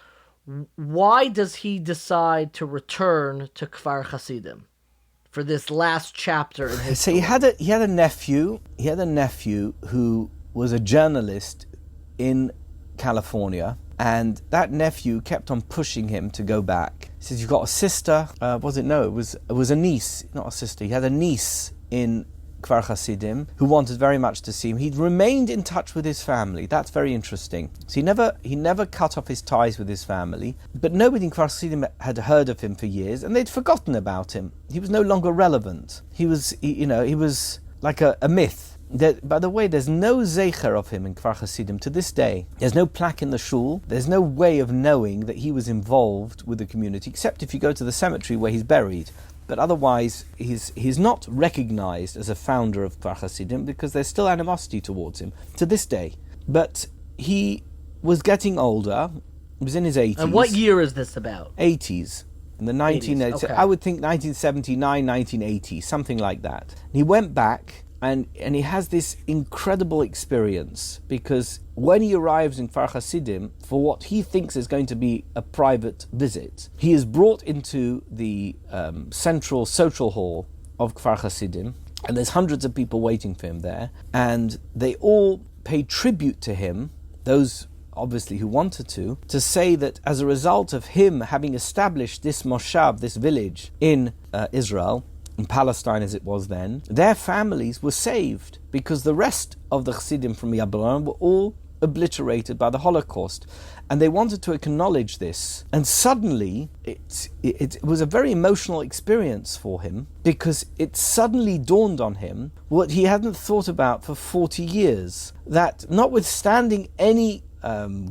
Why does he decide to return to Kfar Chassidim for this last chapter in his story? So he had a nephew who was a journalist in California, and that nephew kept on pushing him to go back. He says, you've got a sister, it was a niece, not a sister. He had a niece in Kfar Chassidim who wanted very much to see him. He'd remained in touch with his family. That's very interesting. So he never cut off his ties with his family, but nobody in Kfar Chassidim had heard of him for years, and they'd forgotten about him. He was no longer relevant. He was like a myth. By the way, there's no zecher of him in Kfar Chassidim to this day. There's no plaque in the shul. There's no way of knowing that he was involved with the community, except if you go to the cemetery where he's buried. But otherwise, he's not recognized as a founder of Kfar Chassidim, because there's still animosity towards him to this day. But he was getting older. He was in his 80s. And what year is this about? 80s. In the 1980s. Okay. I would think 1979, 1980, something like that. And he went back, And he has this incredible experience, because when he arrives in Kfar Chassidim for what he thinks is going to be a private visit, he is brought into the central social hall of Kfar Chassidim, and there's hundreds of people waiting for him there, and they all pay tribute to him, those obviously who wanted to say that as a result of him having established this moshav, this village in Israel, in Palestine as it was then, their families were saved, because the rest of the Chassidim from Yabloner were all obliterated by the Holocaust. And they wanted to acknowledge this. And suddenly, it was a very emotional experience for him, because it suddenly dawned on him what he hadn't thought about for 40 years, that notwithstanding any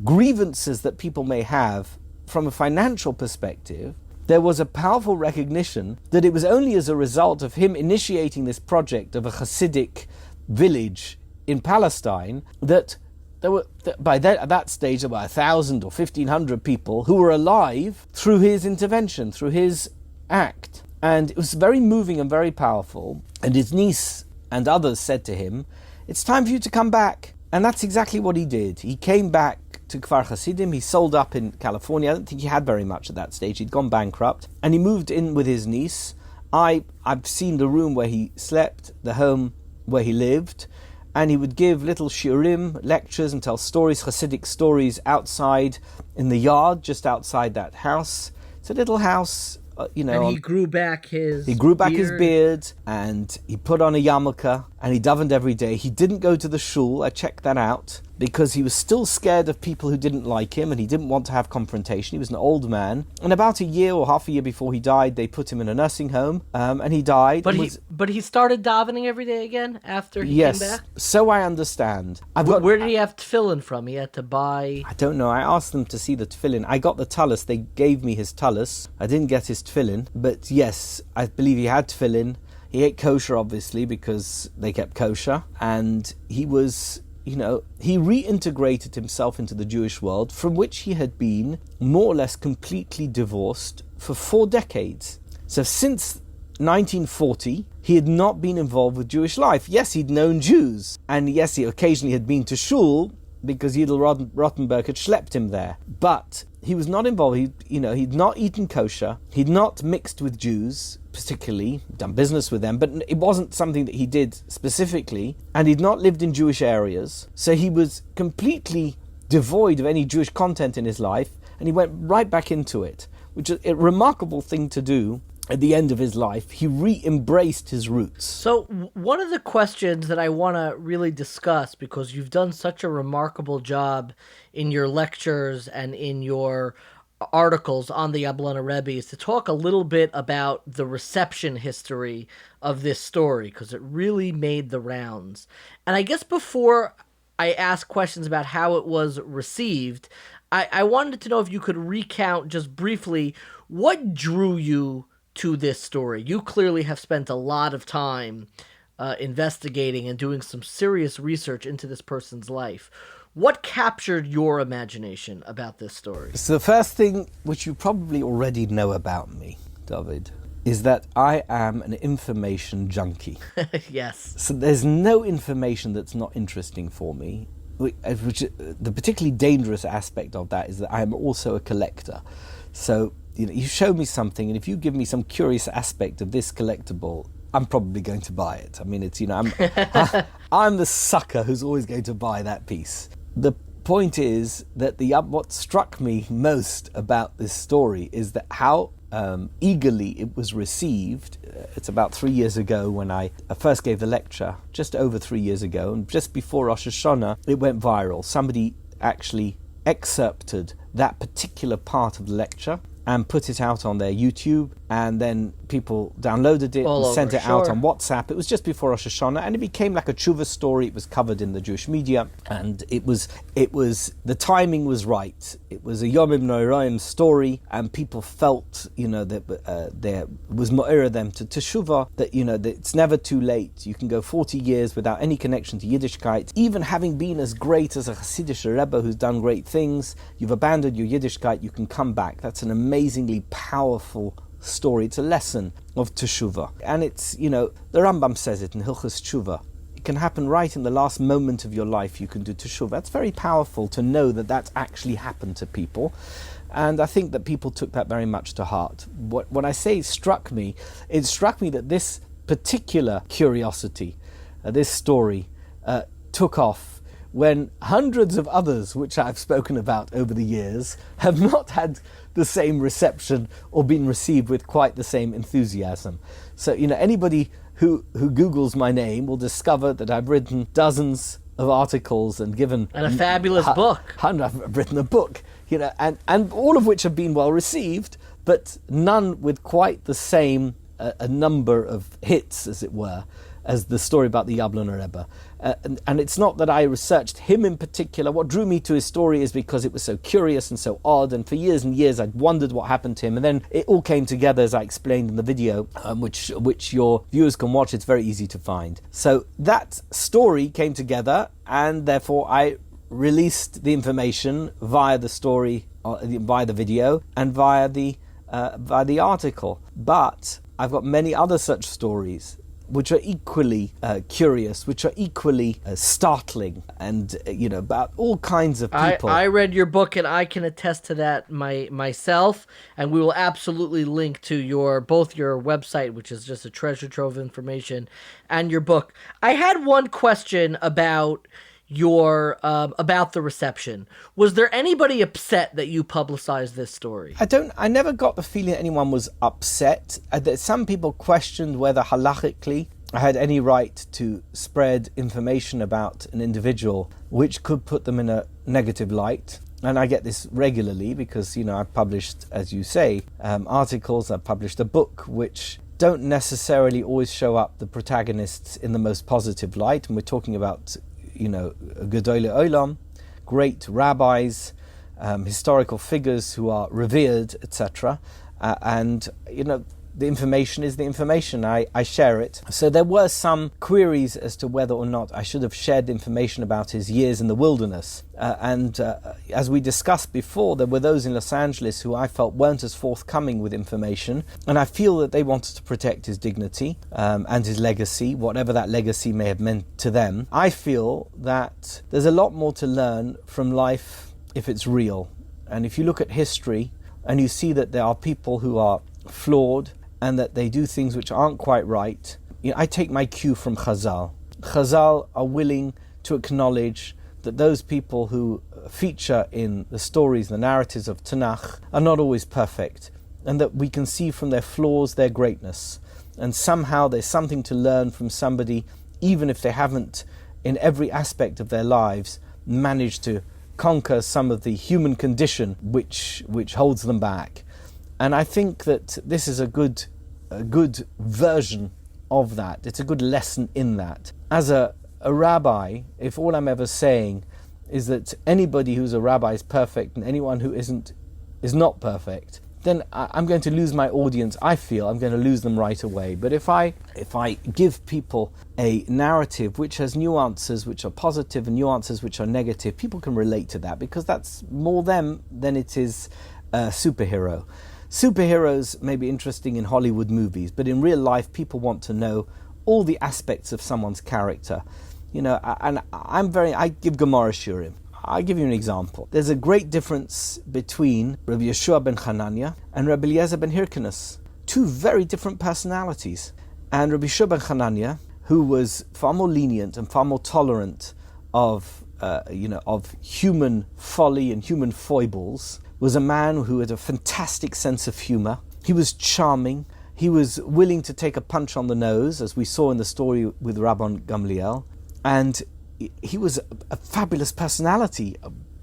grievances that people may have from a financial perspective, there was a powerful recognition that it was only as a result of him initiating this project of a Hasidic village in Palestine that there were, at that stage, there were 1,000 or 1,500 people who were alive through his intervention, through his act. And it was very moving and very powerful. And his niece and others said to him, "It's time for you to come back." And that's exactly what he did. He came back to Kfar Chassidim. He sold up in California. I don't think he had very much at that stage. He'd gone bankrupt. And he moved in with his niece. I've seen the room where he slept, the home where he lived. And he would give little shiurim, lectures, and tell stories, Hasidic stories, outside in the yard, just outside that house. It's a little house, And he grew back his beard, and he put on a yarmulke, and he davened every day. He didn't go to the shul. I checked that out, because he was still scared of people who didn't like him, and he didn't want to have confrontation. He was an old man. And about a year or half a year before he died, they put him in a nursing home, and he died. But he started davening every day again after he came back? Yes, so I understand. Where did he have tefillin from? He had to buy... I don't know. I asked them to see the tefillin. I got the talus. They gave me his talus. I didn't get his tefillin. But yes, I believe he had tefillin. He ate kosher, obviously, because they kept kosher. And he was... he reintegrated himself into the Jewish world, from which he had been more or less completely divorced for 4 decades. So since 1940, he had not been involved with Jewish life. Yes, he'd known Jews, and yes, he occasionally had been to shul, because Yidel Rothenberg had schlepped him there. But he was not involved. He'd not eaten kosher. He'd not mixed with Jews, particularly, done business with them, but it wasn't something that he did specifically. And he'd not lived in Jewish areas. So he was completely devoid of any Jewish content in his life, and he went right back into it, which is a remarkable thing to do. At the end of his life, he re-embraced his roots. So one of the questions that I want to really discuss, because you've done such a remarkable job in your lectures and in your articles on the Yabloner Rebbe, is to talk a little bit about the reception history of this story, because it really made the rounds. And I guess before I ask questions about how it was received, I wanted to know if you could recount just briefly what drew you to this story. You clearly have spent a lot of time investigating and doing some serious research into this person's life. What captured your imagination about this story? So the first thing, which you probably already know about me, David, is that I am an information junkie. Yes. So there's no information that's not interesting for me. Which the particularly dangerous aspect of that is that I am also a collector. So you show me something, and if you give me some curious aspect of this collectible, I'm probably going to buy it. I mean, it's I'm the sucker who's always going to buy that piece. The point is that what struck me most about this story is that how eagerly it was received. It's about 3 years ago when I first gave the lecture, just over 3 years ago, and just before Rosh Hashanah, it went viral. Somebody actually excerpted that particular part of the lecture and put it out on their YouTube, and then people downloaded it and sent it out on WhatsApp. It was just before Rosh Hashanah, and it became like a Teshuva story. It was covered in the Jewish media, and it was the timing was right. It was a Yomim Noiraim story, and people felt, that there was Mo'era them to Teshuva, that, that it's never too late. You can go 40 years without any connection to Yiddishkeit. Even having been as great as a chassidishe Rebbe who's done great things, you've abandoned your Yiddishkeit, you can come back. That's an amazingly powerful story. It's a lesson of Teshuva. And it's, the Rambam says it in Hilchos Teshuva, can happen right in the last moment of your life. You can do Teshuva. That's very powerful to know that that's actually happened to people. And I think that people took that very much to heart. What I say struck me that this particular curiosity, this story, took off when hundreds of others, which I've spoken about over the years, have not had the same reception or been received with quite the same enthusiasm. So, anybody who Googles my name will discover that I've written dozens of articles and given... And a fabulous book. I've written a book, and all of which have been well received, but none with quite the same a number of hits, as it were, as the story about the Yabloner Rebbe. And it's not that I researched him in particular. What drew me to his story is because it was so curious and so odd, and for years and years I'd wondered what happened to him, and then it all came together as I explained in the video, which your viewers can watch. It's very easy to find. So that story came together, and therefore I released the information via the story, via the video, and via the article. But I've got many other such stories which are equally curious, which are equally startling, and about all kinds of people. I read your book, and I can attest to that myself. And we will absolutely link to both your website, which is just a treasure trove of information, and your book. I had one question about about the reception. Was there anybody upset that you publicized this story? I never got the feeling that anyone was upset. That some people questioned whether halachically I had any right to spread information about an individual which could put them in a negative light. And I get this regularly because, I've published, as you say, articles. I've published a book which don't necessarily always show up the protagonists in the most positive light. And we're talking about Gedolei Olam, great rabbis, historical figures who are revered, etc. And the information is the information. I share it. So there were some queries as to whether or not I should have shared information about his years in the wilderness. And as we discussed before, there were those in Los Angeles who I felt weren't as forthcoming with information. And I feel that they wanted to protect his dignity and his legacy, whatever that legacy may have meant to them. I feel that there's a lot more to learn from life if it's real. And if you look at history and you see that there are people who are flawed, and that they do things which aren't quite right. I take my cue from Chazal. Chazal are willing to acknowledge that those people who feature in the stories, the narratives of Tanakh, are not always perfect, and that we can see from their flaws their greatness. And somehow there's something to learn from somebody, even if they haven't, in every aspect of their lives, managed to conquer some of the human condition which holds them back. And I think that this is a good version of that. It's a good lesson in that. As a rabbi, if all I'm ever saying is that anybody who's a rabbi is perfect and anyone who isn't is not perfect, then I'm going to lose my audience. I feel I'm going to lose them right away. But if I give people a narrative which has nuances which are positive and nuances which are negative, people can relate to that because that's more them than it is a superhero. Superheroes may be interesting in Hollywood movies, but in real life, people want to know all the aspects of someone's character. And I give Gemara Shurim. I'll give you an example. There's a great difference between Rabbi Yeshua ben Hanania and Rabbi Eliezer ben Hyrcanus. Two very different personalities. And Rabbi Yeshua ben Hanania, who was far more lenient and far more tolerant of human folly and human foibles, was a man who had a fantastic sense of humor. He was charming. He was willing to take a punch on the nose, as we saw in the story with Rabban Gamliel. And he was a fabulous personality.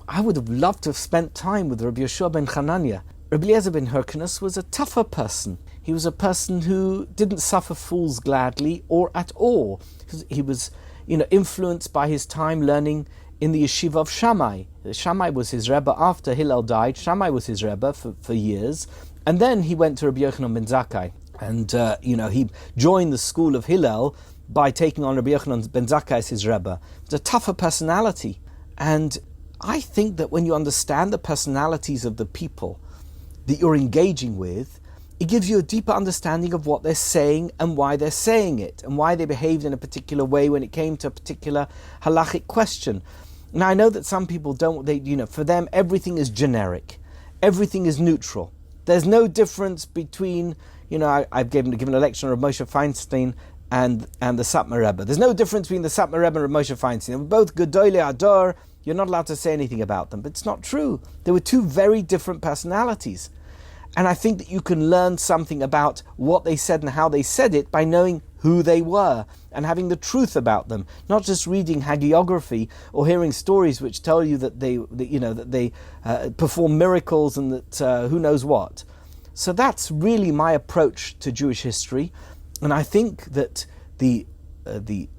I would have loved to have spent time with Rabbi Yeshua ben Hanania. Rabbi Eliezer ben Hyrcanus was a tougher person. He was a person who didn't suffer fools gladly or at all. He was, influenced by his time learning in the yeshiva of Shammai. Shammai was his Rebbe after Hillel died. Shammai was his Rebbe for years. And then he went to Rabbi Yochanan ben Zakkai. And, he joined the school of Hillel by taking on Rabbi Yochanan ben Zakkai as his Rebbe. It's a tougher personality. And I think that when you understand the personalities of the people that you're engaging with, it gives you a deeper understanding of what they're saying and why they're saying it, and why they behaved in a particular way when it came to a particular halachic question. Now, I know that some people don't, for them everything is generic, everything is neutral. There's no difference between, I've given a lecture on Moshe Feinstein and the Satmar Rebbe. There's no difference between the Satmar Rebbe and Moshe Feinstein. They're both Gedolei Ador. You're not allowed to say anything about them. But it's not true. They were two very different personalities. And I think that you can learn something about what they said and how they said it by knowing who they were and having the truth about them, not just reading hagiography or hearing stories which tell you that they perform miracles and that who knows what. So that's really my approach to Jewish history, and I think that the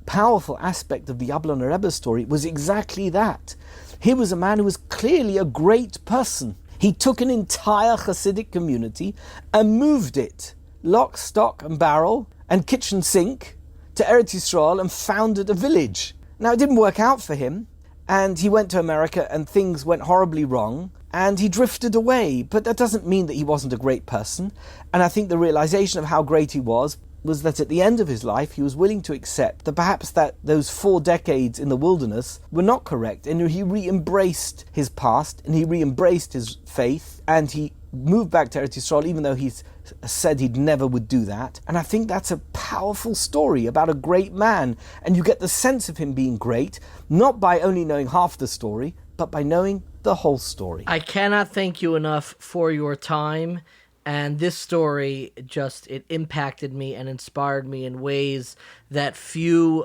powerful aspect of the Yabloner Rebbe story was exactly that. He was a man who was clearly a great person. He took an entire Hasidic community and moved it, lock, stock and barrel and kitchen sink, to Eretz Yisrael and founded a village. Now, it didn't work out for him, and he went to America and things went horribly wrong, and he drifted away. But that doesn't mean that he wasn't a great person. And I think the realization of how great he was that at the end of his life he was willing to accept that perhaps that those 4 decades in the wilderness were not correct, and he re-embraced his past and he re-embraced his faith, and he moved back to Eretz Yisrael even though he's said he'd never would do that. And I think that's a powerful story about a great man, and you get the sense of him being great not by only knowing half the story but by knowing the whole story. I cannot thank you enough for your time. And this story it impacted me and inspired me in ways that few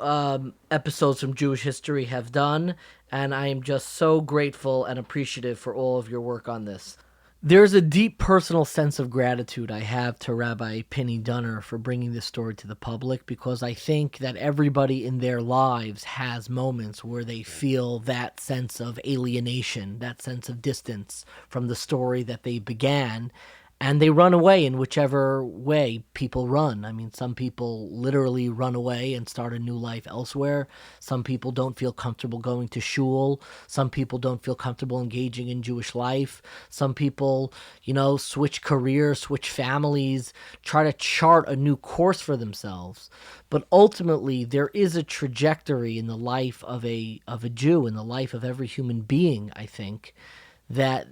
episodes from Jewish history have done. And I am just so grateful and appreciative for all of your work on this. There's a deep personal sense of gratitude I have to Rabbi Pini Dunner for bringing this story to the public, because I think that everybody in their lives has moments where they feel that sense of alienation, that sense of distance from the story that they began. And they run away in whichever way people run. I mean, some people literally run away and start a new life elsewhere. Some people don't feel comfortable going to shul. Some people don't feel comfortable engaging in Jewish life. Some people, switch careers, switch families, try to chart a new course for themselves. But ultimately, there is a trajectory in the life of a Jew, in the life of every human being, I think, that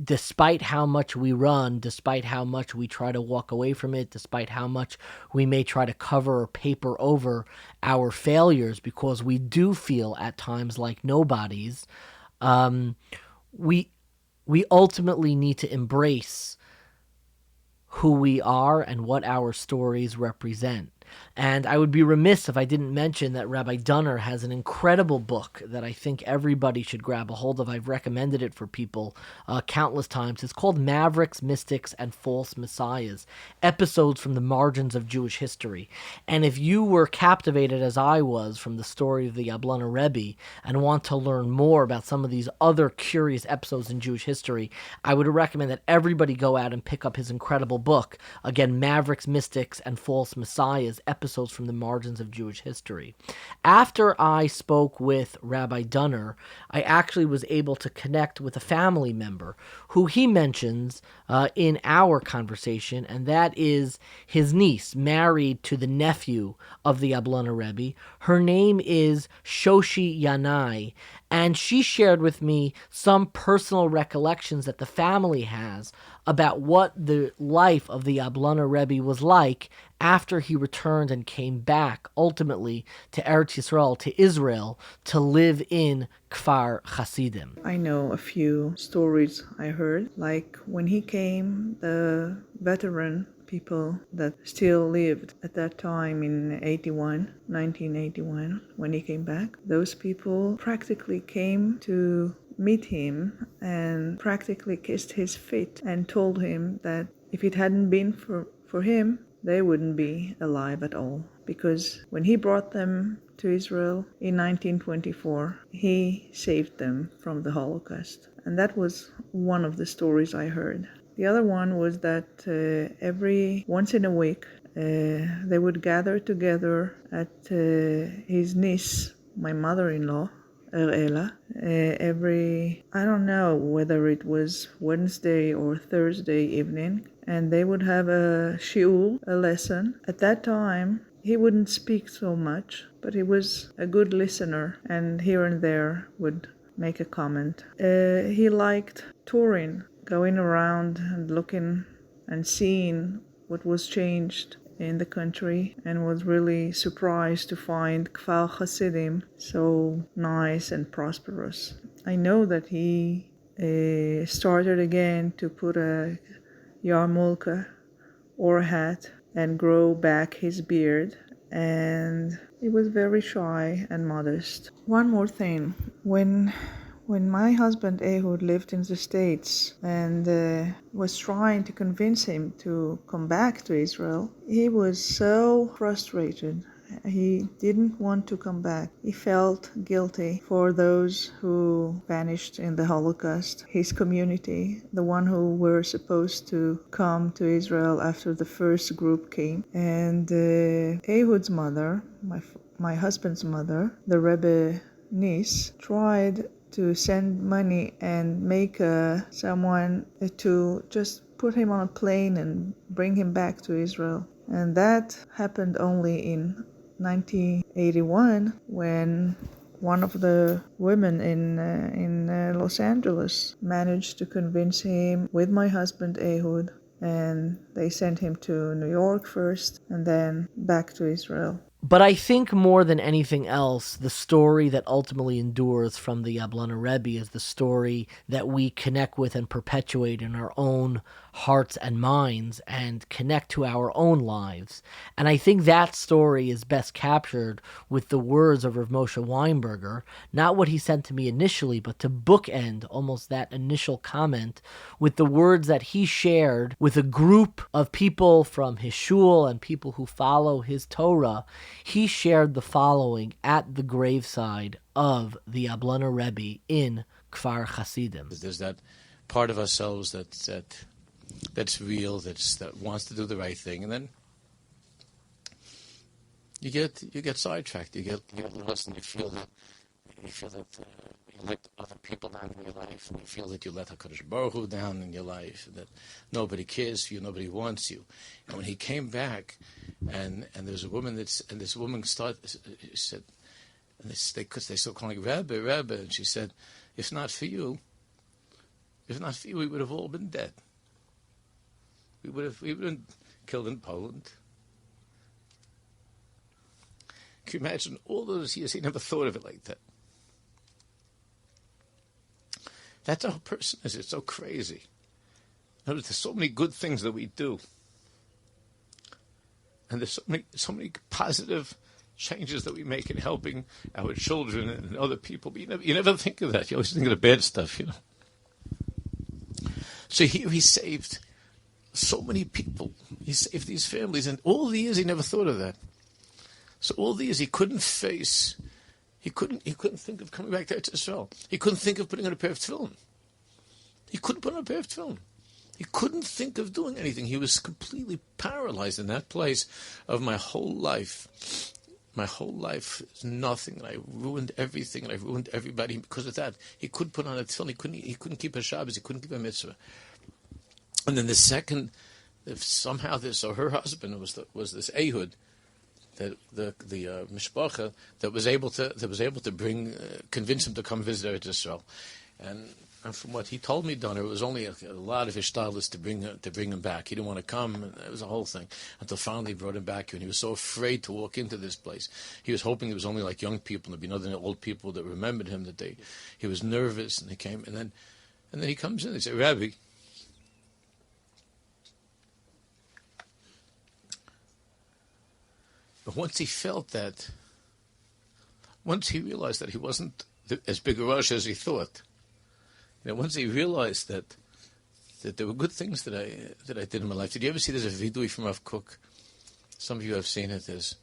despite how much we run, despite how much we try to walk away from it, despite how much we may try to cover or paper over our failures, because we do feel at times like nobodies, we ultimately need to embrace who we are and what our stories represent. And I would be remiss if I didn't mention that Rabbi Dunner has an incredible book that I think everybody should grab a hold of. I've recommended it for people countless times. It's called Mavericks, Mystics, and False Messiahs, Episodes from the Margins of Jewish History. And if you were captivated as I was from the story of the Yabloner Rebbe and want to learn more about some of these other curious episodes in Jewish history, I would recommend that everybody go out and pick up his incredible book. Again, Mavericks, Mystics, and False Messiahs, Episodes from the Margins of Jewish History. After I spoke with Rabbi Dunner, I actually was able to connect with a family member who he mentions in our conversation, and that is his niece, married to the nephew of the Yabloner Rebbe. Her name is Shoshi Yanai, and she shared with me some personal recollections that the family has about what the life of the Yabloner Rebbe was like after he returned and came back, ultimately, to Eretz Yisrael, to Israel, to live in Kfar Chassidim. I know a few stories I heard, like when he came, the veteran people that still lived at that time in 1981, when he came back, those people practically came to meet him and practically kissed his feet and told him that if it hadn't been for him, they wouldn't be alive at all. Because when he brought them to Israel in 1924, he saved them from the Holocaust. And that was one of the stories I heard. The other one was that every once in a week, they would gather together at his niece, my mother-in-law, Ella, every, I don't know whether it was Wednesday or Thursday evening, and they would have a shiur, a lesson. At that time, he wouldn't speak so much, but he was a good listener, and here and there would make a comment. He liked touring, going around and looking and seeing what was changed in the country, and was really surprised to find Kfar Chassidim so nice and prosperous. I know that he started again to put a yarmulke or a hat and grow back his beard, and he was very shy and modest. One more thing, when my husband Ehud lived in the States and was trying to convince him to come back to Israel, he was so frustrated. He didn't want to come back. He felt guilty for those who vanished in the Holocaust. His community, the one who were supposed to come to Israel after the first group came. And Ehud's mother, my husband's mother, the Rebbe niece, tried to send money and make someone to just put him on a plane and bring him back to Israel. And that happened only in 1981, when one of the women in Los Angeles managed to convince him with my husband Ehud, and they sent him to New York first and then back to Israel. But I think more than anything else, the story that ultimately endures from the Yabloner Rebbe is the story that we connect with and perpetuate in our own hearts and minds and connect to our own lives. And I think that story is best captured with the words of Rav Moshe Weinberger, not what he sent to me initially, but to bookend almost that initial comment with the words that he shared with a group of people from his shul and people who follow his Torah. He shared the following at the graveside of the Yabloner Rebbe in Kfar Chassidim. There's that part of ourselves that's real, that wants to do the right thing, and then you get sidetracked. You get lost, and you feel that you let other people down in your life, and you feel that you let HaKadosh Baruch Hu down in your life, that nobody cares for you, nobody wants you. And when he came back, and there's a woman and this woman said, and they still calling Rabbi, and she said, if not for you, we would have all been dead. We would have been killed in Poland. Can you imagine all those years? He never thought of it like that. That's how a person is. It's so crazy. There's so many good things that we do, and there's so many positive changes that we make in helping our children and other people. But you never think of that. You always think of the bad stuff, So here he saved so many people. He saved these families, and all the years he never thought of that. So all the years he couldn't face. He couldn't think of coming back to Israel. He couldn't think of putting on a pair of tefillin. He couldn't put on a pair of tefillin. He couldn't think of doing anything. He was completely paralyzed in that place of my whole life. My whole life is nothing, and I ruined everything, and I ruined everybody because of that. He couldn't put on a tefillin. He couldn't keep a Shabbos. He couldn't keep a mitzvah. And then the second, so her husband was this Ehud, the mishpacha that was able to convince him to come visit Israel, and from what he told me, Donner, it was only a lot of ishtalos to bring him back. He didn't want to come, and it was a whole thing until finally he brought him back here, and he was so afraid to walk into this place. He was hoping it was only like young people, and there'd be other old people that remembered him. He was nervous, and he came, and then he comes in. He said, Rabbi. But once he realized that he wasn't as big a rush as he thought, once he realized that there were good things that I did in my life. Did you ever see there's a vidui from Rav Kook? Some of you have seen it. There's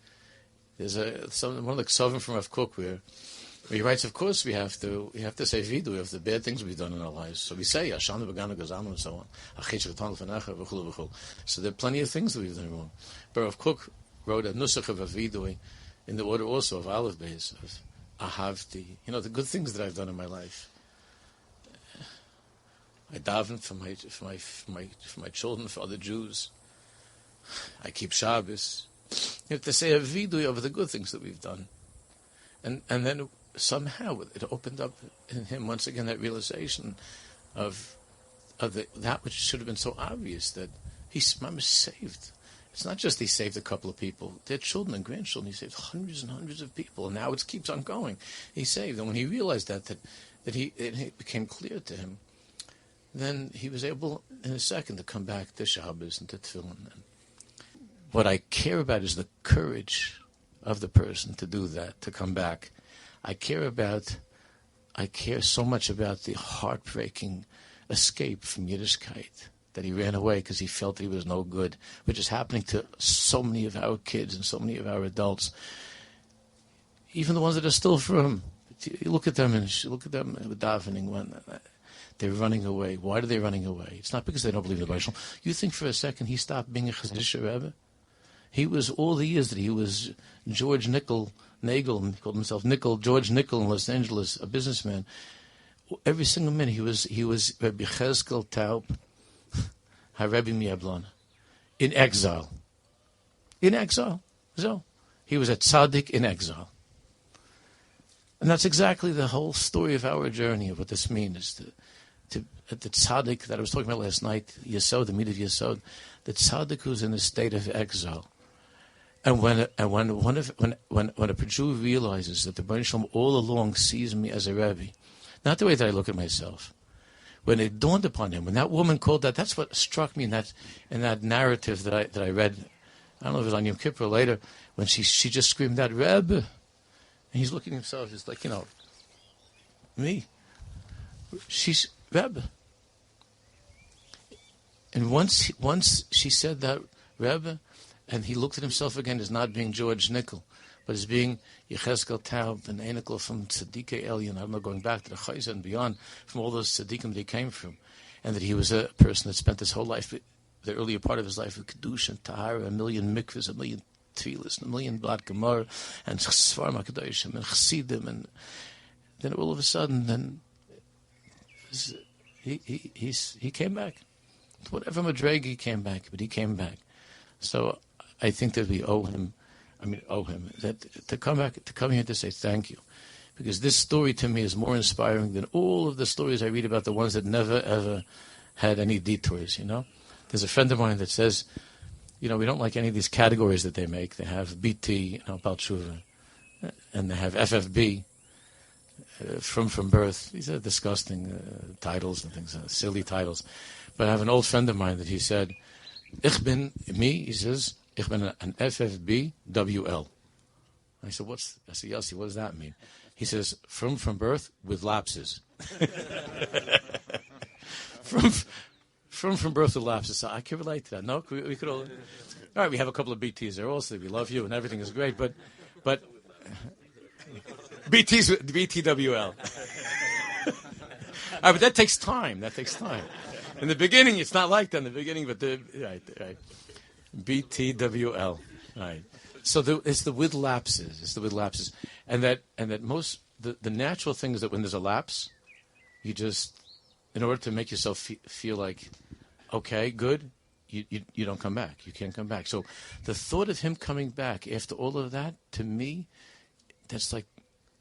one of the ksavim from Rav Kook where he writes, of course we have to say vidui of the bad things we've done in our lives. So we say Ashanu Begana Gazam and so on. So there are plenty of things that we've done wrong. But Rav Kook wrote a nusach of a vidui in the order also of Aleph Beis, of Ahavti, the good things that I've done in my life. I daven for my children, for other Jews. I keep Shabbos. You have to say a vidui over the good things that we've done. And then somehow it opened up in him once again that realization of that which should have been so obvious, that Mama saved. It's not just he saved a couple of people, their children and grandchildren. He saved hundreds and hundreds of people, and now it keeps on going. He saved, and when he realized that it became clear to him, then he was able in a second to come back to Shabbos and to Tefillin. And what I care about is the courage of the person to do that, to come back. I care so much about the heartbreaking escape from Yiddishkeit, that he ran away because he felt that he was no good, which is happening to so many of our kids and so many of our adults, even the ones that are still from. You look at them with davening when they're running away. Why are they running away? It's not because they don't believe in the Bible. You think for a second he stopped being a chassidishe Rebbe? He was, all the years that he was George Nagel, he called himself George Nickel in Los Angeles, a businessman. Every single minute he was Rabbi Cheskel Taub, HaRebbe Yabloner, in exile. In exile. So he was a tzaddik in exile. And that's exactly the whole story of our journey, of what this means. The tzaddik that I was talking about last night, Yesod, the meat of Yesod, the tzaddik who's in a state of exile. And when a Jew realizes that the Baruch Shalom all along sees me as a Rebbe, not the way that I look at myself, when it dawned upon him, when that woman called that's what struck me in that narrative that I read. I don't know if it was on Yom Kippur or later, when she just screamed out, Rebbe. And he's looking at himself, he's like, me. She's Rebbe. And once she said that, Rebbe, and he looked at himself again as not being George Nickel, but as being Yechezkel Taub and Einikel from Tzadikei Elyon, I don't know, going back to the Chayza and beyond, from all those Tzadikim that he came from, and that he was a person that spent his whole life, the earlier part of his life, with Kedusha and Tahara, 1 million mikvahs, 1 million tefillas, 1 million blad gemara, and Sfarim HaKadoshim, and Chassidim, and then all of a sudden, then he came back. Whatever Madreg, he came back, but he came back. So I think that we owe him that to come here to say thank you, because this story to me is more inspiring than all of the stories I read about, the ones that never ever had any detours. There's a friend of mine that says, we don't like any of these categories that they make. They have BT, Bal Teshuva, and they have FFB, from birth. These are disgusting titles and things, silly titles. But I have an old friend of mine that he said, he says, Ich ben an FFB WL. I said, Yossi, what does that mean? He says, from birth with lapses. from birth with lapses. So I can relate to that. No, we could all right, we have a couple of BTs there also. We love you and everything is great, but BTWL. All right, but that takes time. In the beginning, it's not like that in the beginning, but right. BTWL. Right. So it's the with lapses. And that most, the natural thing is that when there's a lapse, you just, in order to make yourself feel like, okay, good, you don't come back. You can't come back. So the thought of him coming back after all of that, to me, that's like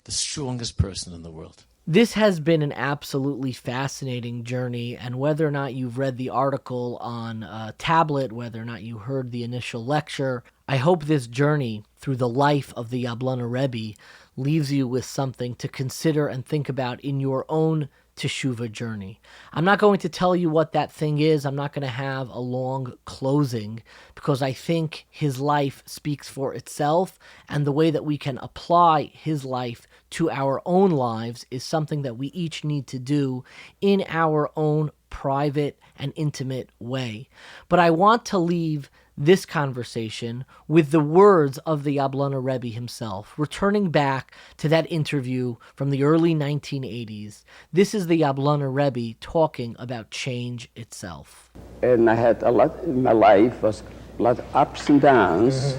the strongest person in the world. This has been an absolutely fascinating journey, and whether or not you've read the article on tablet, whether or not you heard the initial lecture, I hope this journey through the life of the Yabloner Rebbe leaves you with something to consider and think about in your own Teshuva journey. I'm not going to tell you what that thing is. I'm not going to have a long closing, because I think his life speaks for itself, and the way that we can apply his life to our own lives is something that we each need to do in our own private and intimate way. But I want to leave this conversation with the words of the Yabloner Rebbe himself, returning back to that interview from the early 1980s. This is the Yabloner Rebbe talking about change itself. And I had a lot in my life, was a lot of ups and downs,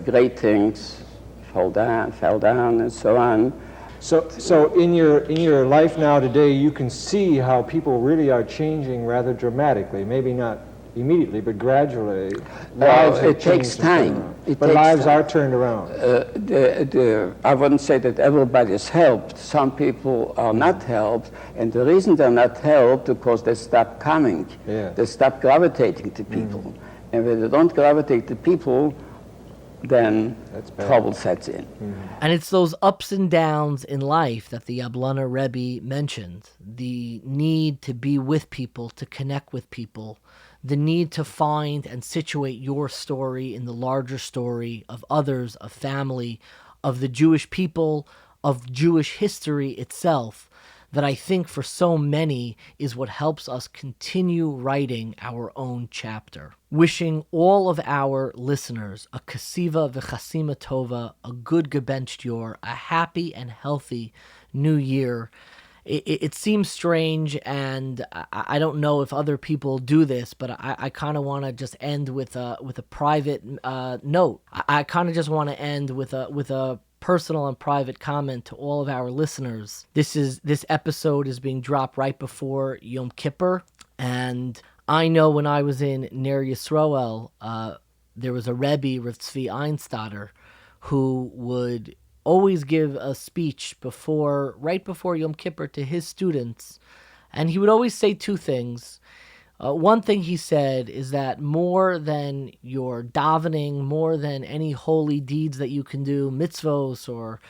great things, fell down and so on. So in your life now today, you can see how people really are changing rather dramatically. Maybe not immediately, but gradually. It takes time. But lives are turned around. I wouldn't say that everybody's helped. Some people are not helped, and the reason they're not helped because they stop coming. Yeah. They stop gravitating to people, and when they don't gravitate to people, then trouble sets in. And it's those ups and downs in life that the Yabloner Rebbe mentioned. The need to be with people, to connect with people. The need to find and situate your story in the larger story of others, of family, of the Jewish people, of Jewish history itself, that I think for so many is what helps us continue writing our own chapter. Wishing all of our listeners a Teshuva v'chasima tova, a good gebencht yor, a happy and healthy new year. It seems strange, and I don't know if other people do this, but I kind of want to just end with a private note. I kind of just want to end with a personal and private comment to all of our listeners. This episode is being dropped right before Yom Kippur, and I know when I was in Ner Yisroel, there was a Rebbe, Rav Tzvi Einstadter, who would always give a speech right before Yom Kippur to his students, and he would always say two things. One thing he said is that more than your davening, more than any holy deeds that you can do, mitzvos, or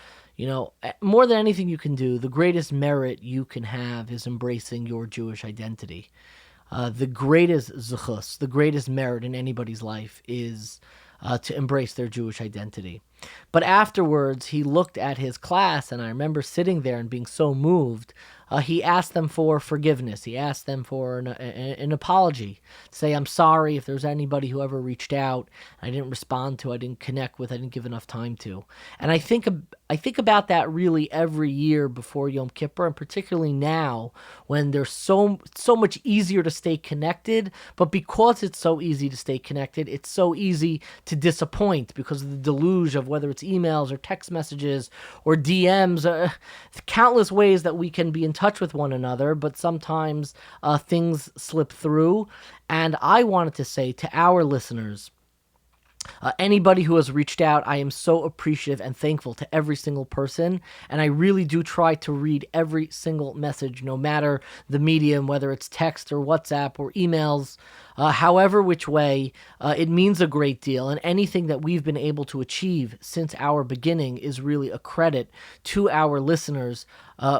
more than anything you can do, the greatest merit you can have is embracing your Jewish identity. The greatest zechus, the greatest merit in anybody's life is to embrace their Jewish identity. But afterwards, he looked at his class, and I remember sitting there and being so moved. He asked them for forgiveness. He asked them for an apology. Say, I'm sorry if there's anybody who ever reached out, I didn't respond to, I didn't connect with, I didn't give enough time to. And I think about that really every year before Yom Kippur, and particularly now when there's so much easier to stay connected, but because it's so easy to stay connected, it's so easy to disappoint because of the deluge of whether it's emails or text messages or DMs, countless ways that we can be in touch with one another, but sometimes things slip through. And I wanted to say to our listeners, anybody who has reached out, I am so appreciative and thankful to every single person, and I really do try to read every single message, no matter the medium, whether it's text or WhatsApp or emails, however which way. It means a great deal, and anything that we've been able to achieve since our beginning is really a credit to our listeners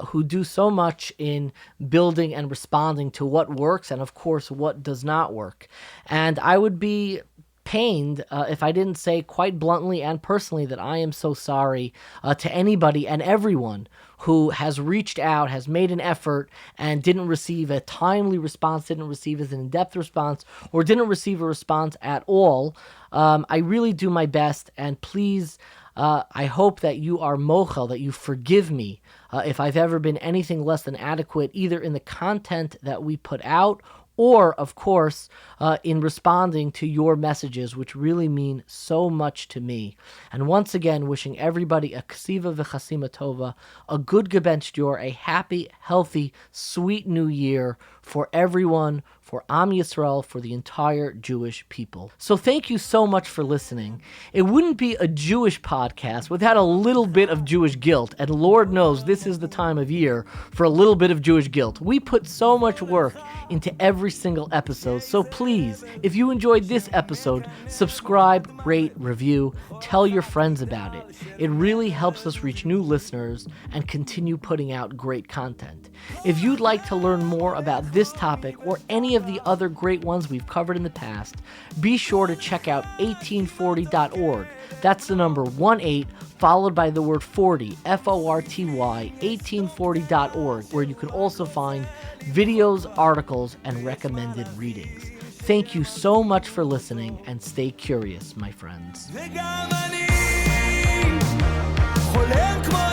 who do so much in building and responding to what works and, of course, what does not work. And I would be pained if I didn't say quite bluntly and personally that I am so sorry to anybody and everyone who has reached out, has made an effort, and didn't receive a timely response, didn't receive an in-depth response, or didn't receive a response at all. I really do my best, and please, I hope that you are mochel, that you forgive me if I've ever been anything less than adequate, either in the content that we put out or, of course, in responding to your messages, which really mean so much to me. And once again, wishing everybody a Teshuva v'chasima tova, a good gebencht yor, a happy, healthy, sweet new year for everyone, for Am Yisrael, for the entire Jewish people. So thank you so much for listening. It wouldn't be a Jewish podcast without a little bit of Jewish guilt, and Lord knows this is the time of year for a little bit of Jewish guilt. We put so much work into every single episode, so please, if you enjoyed this episode, subscribe, rate, review, tell your friends about it. It really helps us reach new listeners and continue putting out great content. If you'd like to learn more about this topic or any of the other great ones we've covered in the past, be sure to check out 1840.org. That's the number 18 followed by the word 40, F-O-R-T-Y, 1840.org, where you can also find videos, articles, and recommended readings. Thank you so much for listening, and stay curious, my friends. וגם אני חולם כמו